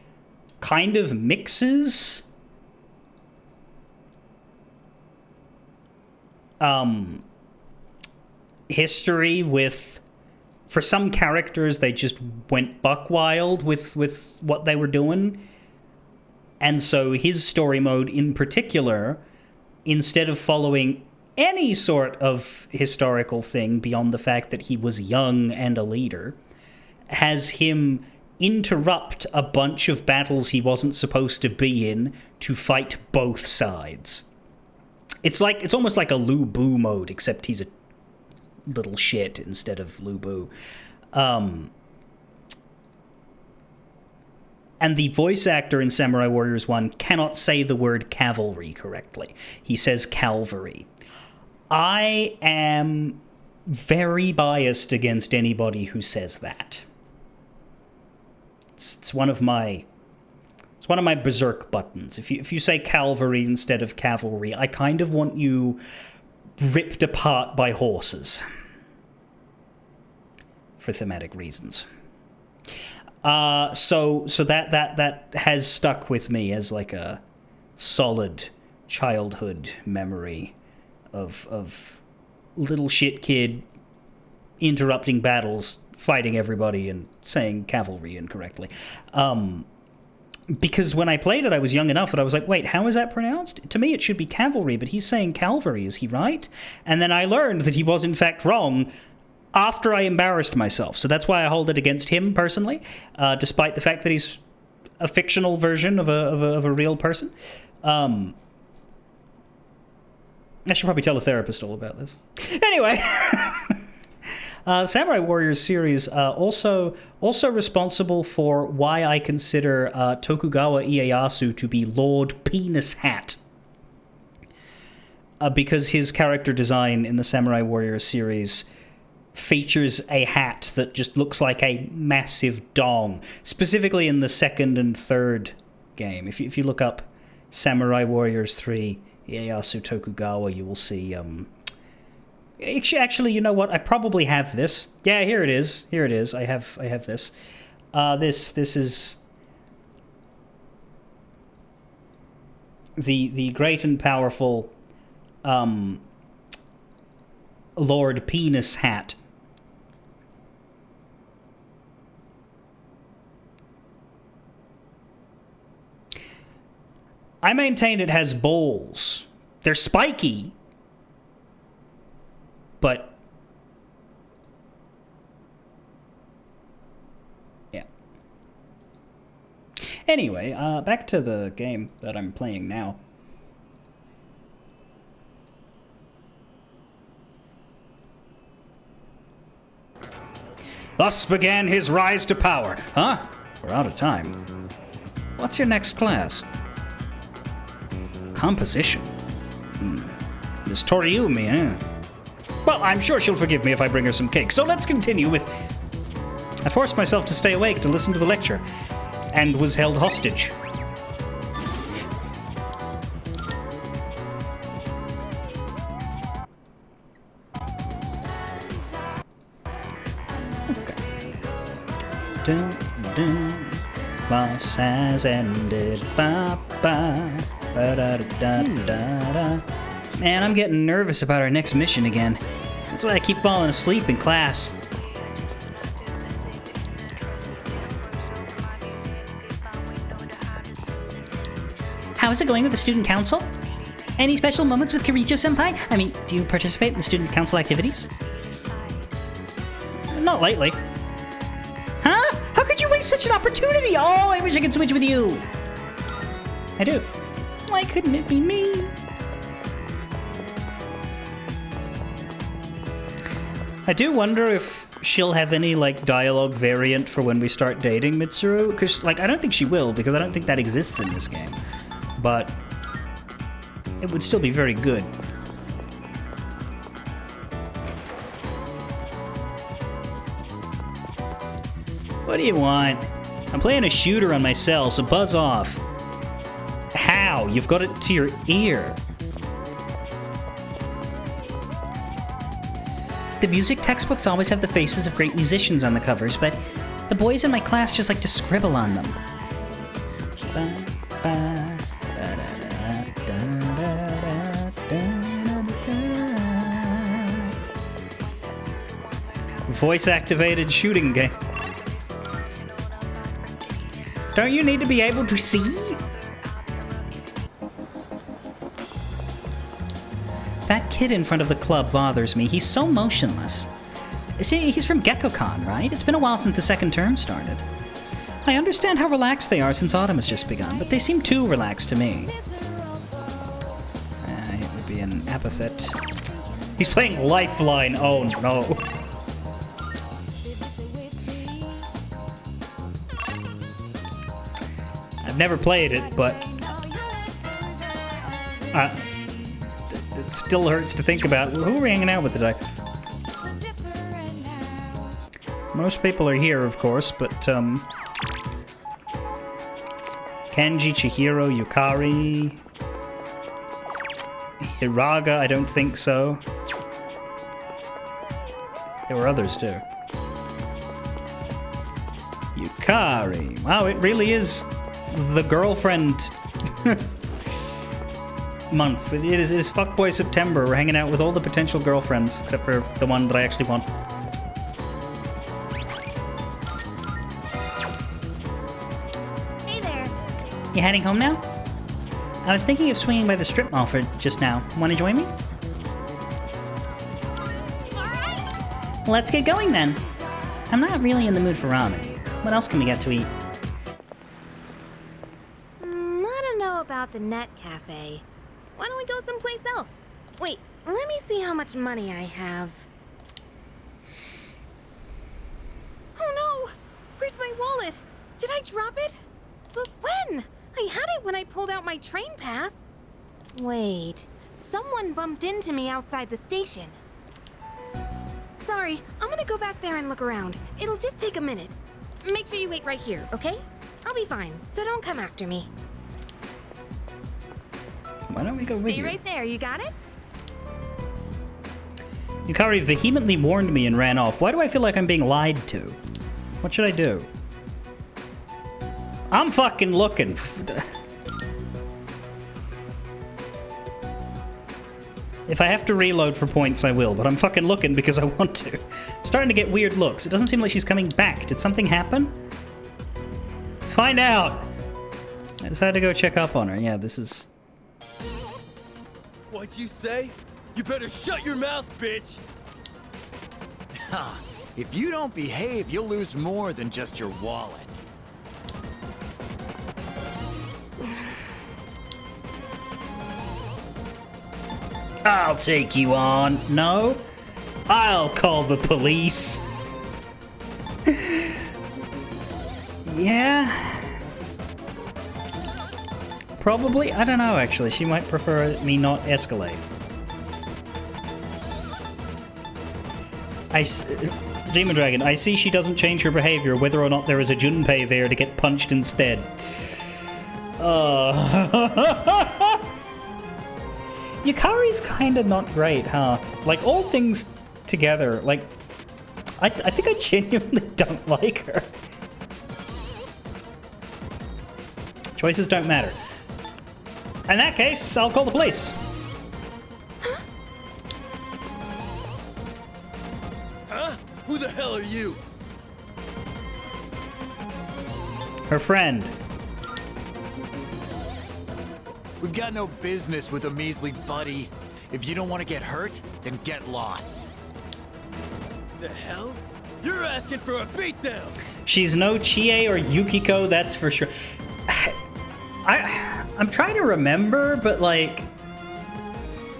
kind of mixes history with, for some characters they just went buck wild with what they were doing, and so his story mode in particular, instead of following any sort of historical thing beyond the fact that he was young and a leader, has him interrupt a bunch of battles he wasn't supposed to be in to fight both sides. It's almost like a Lu Bu mode, except he's a little shit instead of Lu Bu. And the voice actor in Samurai Warriors 1 cannot say the word cavalry correctly. He says Calvary. I am very biased against anybody who says that. It's one of my berserk buttons. If you say Calvary instead of cavalry, I kind of want you ripped apart by horses for thematic reasons. So that has stuck with me as like a solid childhood memory of little shit kid interrupting battles, fighting everybody, and saying cavalry incorrectly. because when I played it, I was young enough that I was like, wait, how is that pronounced? To me, it should be cavalry, but he's saying Calvary, is he right? And then I learned that he was in fact wrong after I embarrassed myself. So that's why I hold it against him personally, despite the fact that he's a fictional version of a real person. I should probably tell a therapist all about this. Anyway, the Samurai Warriors series also responsible for why I consider Tokugawa Ieyasu to be Lord Penis Hat. Because his character design in the Samurai Warriors series features a hat that just looks like a massive dong, specifically in the second and third game. If you look up Samurai Warriors 3 Ieyasu Tokugawa, you will see actually, you know what? I probably have this. Yeah, here it is. Here it is. I have this. This is the great and powerful Lord Penis Hat. I maintain it has balls. They're spiky, but yeah. Anyway, back to the game that I'm playing now. Thus began his rise to power. Huh? We're out of time. What's your next class? Composition. Miss Toriumi, eh? Well, I'm sure she'll forgive me if I bring her some cake. So let's continue with... I forced myself to stay awake to listen to the lecture, and was held hostage. Dun, dun. Class has ended. Ba, ba. Ba, da, da, da, da. Man, I'm getting nervous about our next mission again. That's why I keep falling asleep in class. How is it going with the student council? Any special moments with Kiricho-senpai? I mean, do you participate in the student council activities? Not lately. Huh? How could you waste such an opportunity? Oh, I wish I could switch with you. I do. Why couldn't it be me? I do wonder if she'll have any, like, dialogue variant for when we start dating Mitsuru. Because, like, I don't think she will, because I don't think that exists in this game. But it would still be very good. What do you want? I'm playing a shooter on my cell, so buzz off. How? You've got it to your ear. The music textbooks always have the faces of great musicians on the covers, but the boys in my class just like to scribble on them. Voice-activated shooting game. Don't you need to be able to see? That kid in front of the club bothers me. He's so motionless. See, he's from Gekkoukan, right? It's been a while since the second term started. I understand how relaxed they are since autumn has just begun, but they seem too relaxed to me. It would be an epithet. He's playing Lifeline. Oh no. I've never played it, but it still hurts to think about. Who are we hanging out with today? Most people are here, of course, but Kenji, Chihiro, Yukari, Hiraga, I don't think so. There were others too. Yukari. Wow, it really is the girlfriend month. It is fuckboy September. We're hanging out with all the potential girlfriends, except for the one that I actually want. Hey there. You heading home now? I was thinking of swinging by the strip mall for just now. Want to join me? Let's get going then. I'm not really in the mood for ramen. What else can we get to eat? I don't know about the Net Cafe. Why don't we go someplace else? Wait, let me see how much money I have. Oh no! Where's my wallet? Did I drop it? But when? I had it when I pulled out my train pass. Wait, someone bumped into me outside the station. Sorry, I'm gonna go back there and look around. It'll just take a minute. Make sure you wait right here, okay? I'll be fine, so don't come after me. Why don't we go with Stay you? right there, you got it? Yukari vehemently warned me and ran off. Why do I feel like I'm being lied to? What should I do? I'm fucking looking. If I have to reload for points, I will, but I'm fucking looking because I want to. I'm starting to get weird looks. It doesn't seem like she's coming back. Did something happen? Let's find out. I decided to go check up on her. Yeah, this is... What'd you say? You better shut your mouth, bitch! Ha! If you don't behave, you'll lose more than just your wallet. I'll take you on. No? I'll call the police. Yeah? Probably? I don't know, actually. She might prefer me not escalate. Demon Dragon, I see she doesn't change her behavior, whether or not there is a Junpei there to get punched instead. Yukari's kind of not great, huh? Like, all things together, like, I think I genuinely don't like her. Choices don't matter. In that case, I'll call the police. Huh? Who the hell are you? Her friend. We've got no business with a measly buddy. If you don't want to get hurt, then get lost. The hell? You're asking for a beatdown! She's no Chie or Yukiko, that's for sure. I'm trying to remember, but like...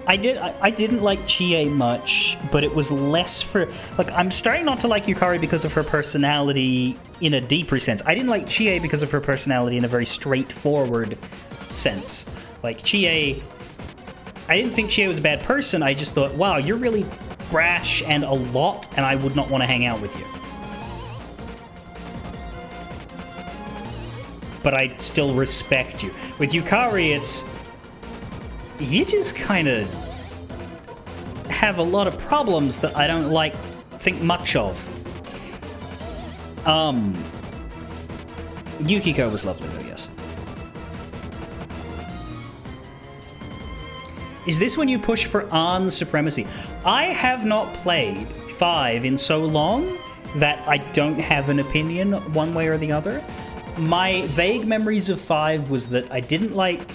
I didn't like Chie much, but it was less for... Like, I'm starting not to like Yukari because of her personality in a deeper sense. I didn't like Chie because of her personality in a very straightforward sense. Like, Chie... I didn't think Chie was a bad person, I just thought, wow, you're really brash and a lot, and I would not want to hang out with you. But I still respect you. With Yukari, it's... You just kind of have a lot of problems that I don't think much of. Yukiko was lovely though, yes. Is this when you push for Ahn supremacy? I have not played 5 in so long that I don't have an opinion one way or the other. My vague memories of 5 was that I didn't like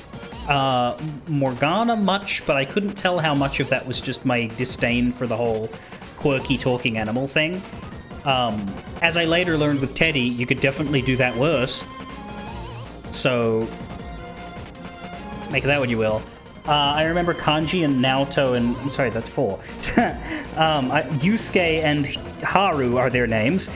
Morgana much, but I couldn't tell how much of that was just my disdain for the whole quirky talking animal thing. As I later learned with Teddy, you could definitely do that worse. So, make of that what you will. I remember Kanji and Naoto and... I'm sorry, that's 4. Yusuke and Haru are their names.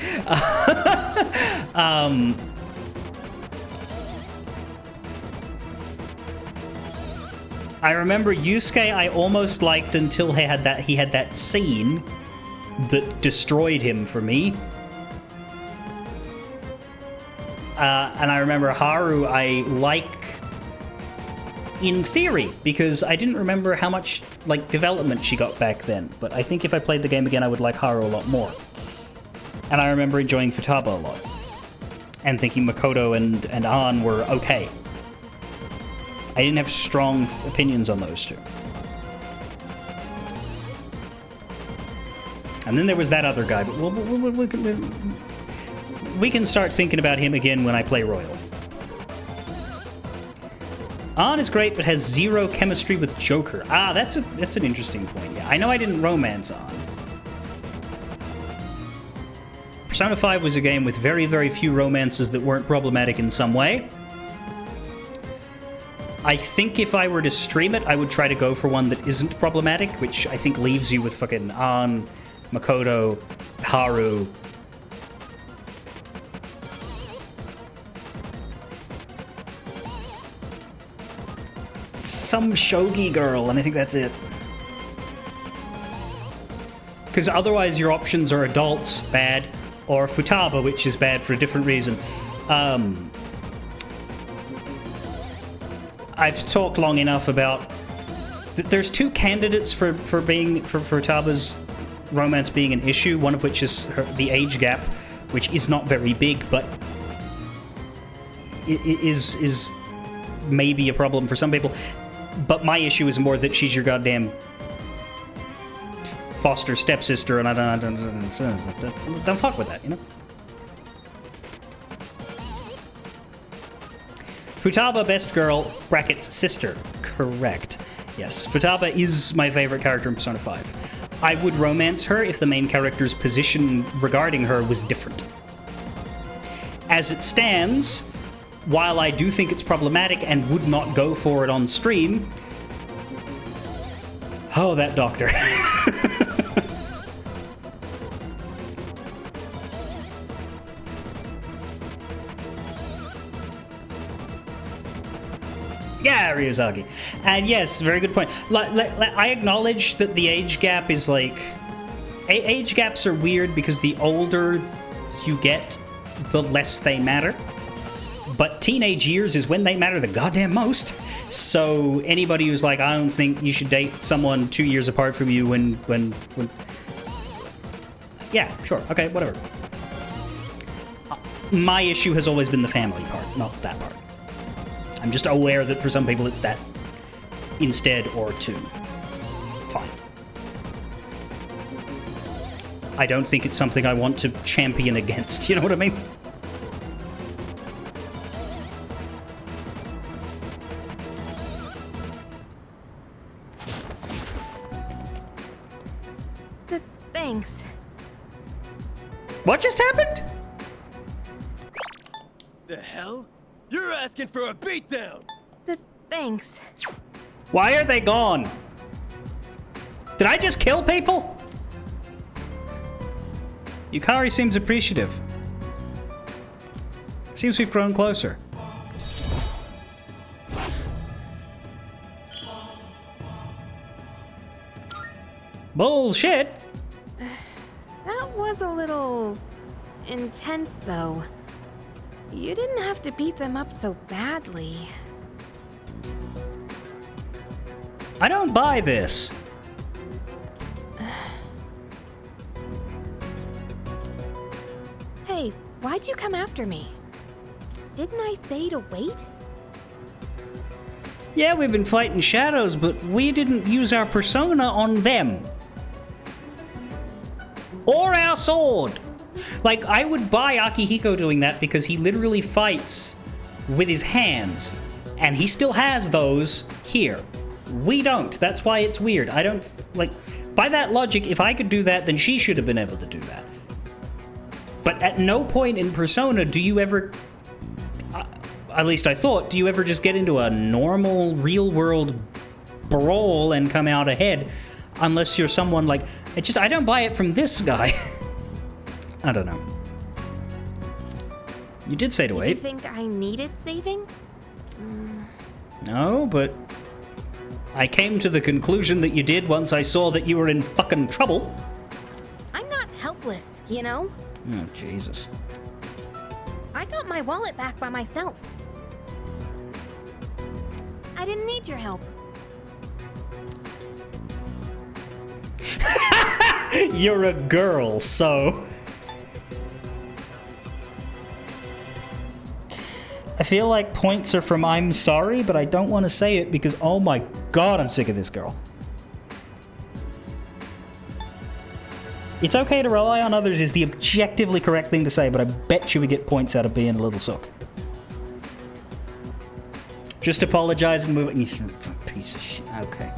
I remember Yusuke I almost liked until he had that scene that destroyed him for me. And I remember Haru I like in theory, because I didn't remember how much development she got back then. But I think if I played the game again, I would like Haru a lot more. And I remember enjoying Futaba a lot. And thinking Makoto and Ahn were okay. I didn't have strong opinions on those two. And then there was that other guy, but we can start thinking about him again when I play Royal. Ann is great, but has zero chemistry with Joker. Ah, that's an interesting point. Yeah, I know I didn't romance Ann. Persona 5 was a game with very, very few romances that weren't problematic in some way. I think if I were to stream it, I would try to go for one that isn't problematic, which I think leaves you with fucking Ann, Makoto, Haru. Some shogi girl, and I think that's it. Because otherwise your options are adults, bad, or Futaba, which is bad for a different reason. I've talked long enough about... There's two candidates for Futaba's romance being an issue, one of which is the age gap, which is not very big, but is maybe a problem for some people. But my issue is more that she's your goddamn foster stepsister, and I don't fuck with that, you know? Futaba, best girl, brackets, sister. Correct. Yes, Futaba is my favorite character in Persona 5. I would romance her if the main character's position regarding her was different. As it stands, while I do think it's problematic and would not go for it on stream... Oh, that doctor. Yeah, Ryuzaki. And yes, very good point. I acknowledge that the age gap is like... Age gaps are weird because the older you get, the less they matter. But teenage years is when they matter the goddamn most. So anybody who's like, I don't think you should date someone 2 years apart from you when... Yeah, sure. Okay, whatever. My issue has always been the family part, not that part. I'm just aware that for some people it's that instead or two. Fine. I don't think it's something I want to champion against, you know what I mean? Thanks. What just happened? The hell? You're asking for a beatdown! Thanks. Why are they gone? Did I just kill people? Yukari seems appreciative. Seems we've grown closer. Bullshit! That was a little... intense, though. You didn't have to beat them up so badly. I don't buy this. Hey, why'd you come after me? Didn't I say to wait? Yeah, we've been fighting shadows, but we didn't use our persona on them. Or our sword. Like, I would buy Akihiko doing that because he literally fights with his hands. And he still has those here. We don't. That's why it's weird. I don't... Like, by that logic, if I could do that, then she should have been able to do that. But at no point in Persona do you ever... at least I thought, do you ever just get into a normal, real-world brawl and come out ahead? Unless you're someone like... I don't buy it from this guy. I don't know. You did say to wait. Did you think I needed saving? No, but... I came to the conclusion that you did once I saw that you were in fucking trouble. I'm not helpless, you know? Oh, Jesus. I got my wallet back by myself. I didn't need your help. You're a girl, so... I feel like points are from I'm sorry, but I don't want to say it because, oh my god, I'm sick of this girl. It's okay to rely on others is the objectively correct thing to say, but I bet you we get points out of being a little sook. Just apologize and move it. Piece of shit. Okay.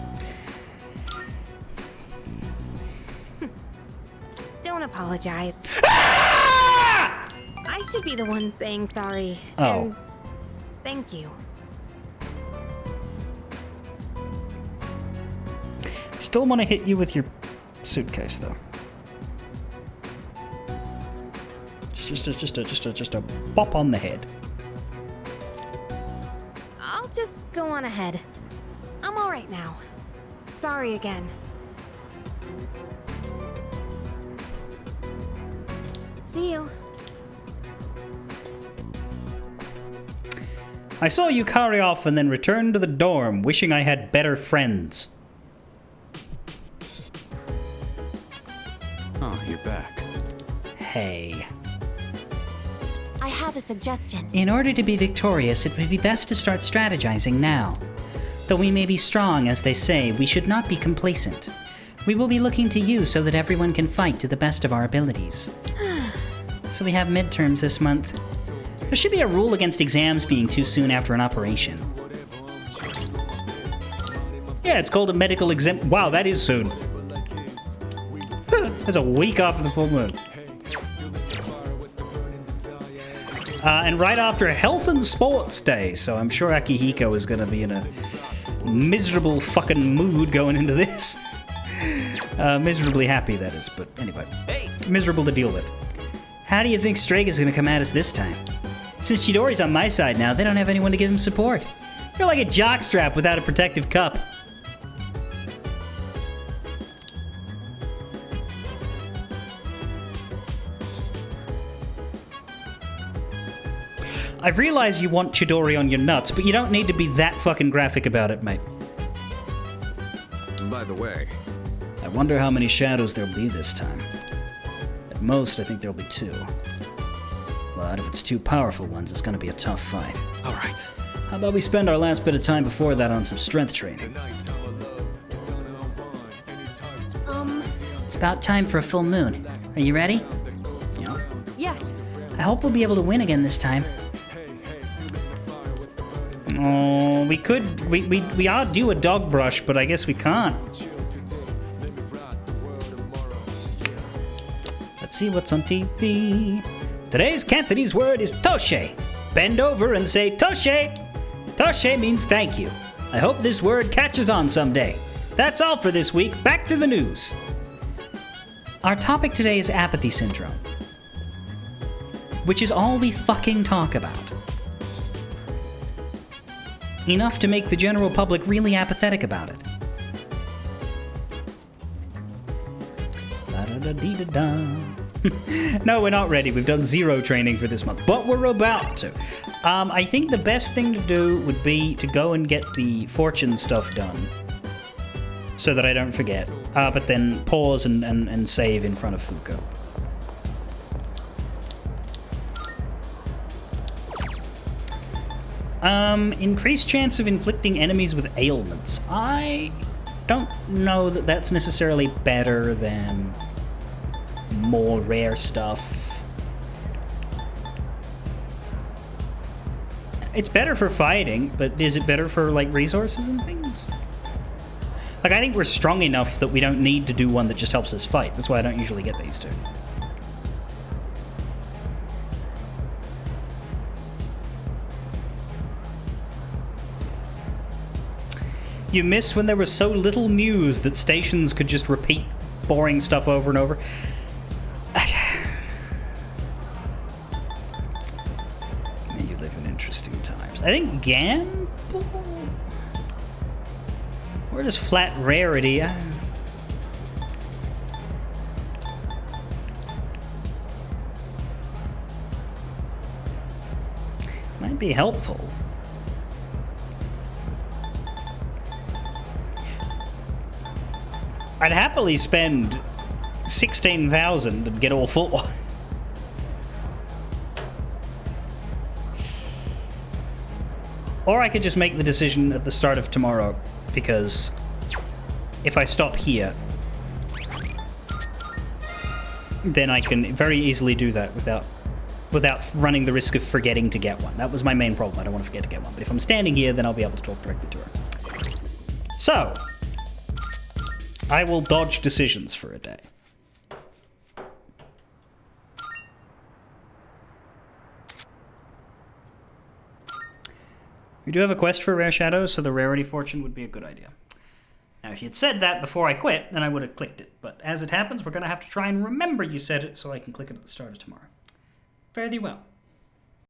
Don't apologize. I should be the one saying sorry. Oh. And thank you. Still want to hit you with your suitcase, though. Just a bop on the head. I'll just go on ahead. I'm all right now. Sorry again. See you. I saw you carry off and then return to the dorm, wishing I had better friends. Oh, you're back. Hey. I have a suggestion. In order to be victorious, it would be best to start strategizing now. Though we may be strong, as they say, we should not be complacent. We will be looking to you so that everyone can fight to the best of our abilities. So we have midterms this month. There should be a rule against exams being too soon after an operation. Yeah, it's called a medical exam. Wow, that is soon. That's a week after the full moon. And right after Health and Sports Day, so I'm sure Akihiko is going to be in a miserable fucking mood going into this. Miserably happy, that is, but anyway. Miserable to deal with. How do you think Straga's going to come at us this time? Since Chidori's on my side now, they don't have anyone to give him support. You're like a jockstrap without a protective cup. I've realized you want Chidori on your nuts, but you don't need to be that fucking graphic about it, mate. By the way, I wonder how many shadows there'll be this time. At most, I think there'll be 2. But if it's 2 powerful ones, it's gonna be a tough fight. All right. How about we spend our last bit of time before that on some strength training? It's about time for a full moon. Are you ready? Yeah. Yes. I hope we'll be able to win again this time. Oh, we could. We are due a dog brush, but I guess we can't. Let's see what's on TV. Today's Cantonese word is toshe. Bend over and say toshe. Toshe means thank you. I hope this word catches on someday. That's all for this week. Back to the news. Our topic today is apathy syndrome, which is all we fucking talk about. Enough to make the general public really apathetic about it. No, we're not ready. We've done 0 training for this month, but we're about to. I think the best thing to do would be to go and get the fortune stuff done so that I don't forget, but then pause and save in front of Fuko. Increased chance of inflicting enemies with ailments. I don't know that that's necessarily better than more rare stuff. It's better for fighting, but is it better for, like, resources and things? Like, I think we're strong enough that we don't need to do one that just helps us fight. That's why I don't usually get these two. You miss when there was so little news that stations could just repeat boring stuff over and over. You live in interesting times. I think Gamble? Or just flat rarity. Might be helpful. I'd happily spend 16,000 and get all full. Or I could just make the decision at the start of tomorrow, because if I stop here, then I can very easily do that without without running the risk of forgetting to get one. That was my main problem. I don't want to forget to get one. But if I'm standing here, then I'll be able to talk directly to her. So, I will dodge decisions for a day. We do have a quest for rare shadows, so the rarity fortune would be a good idea. Now, if you had said that before I quit, then I would have clicked it. But as it happens, we're going to have to try and remember you said it so I can click it at the start of tomorrow. Fare thee well.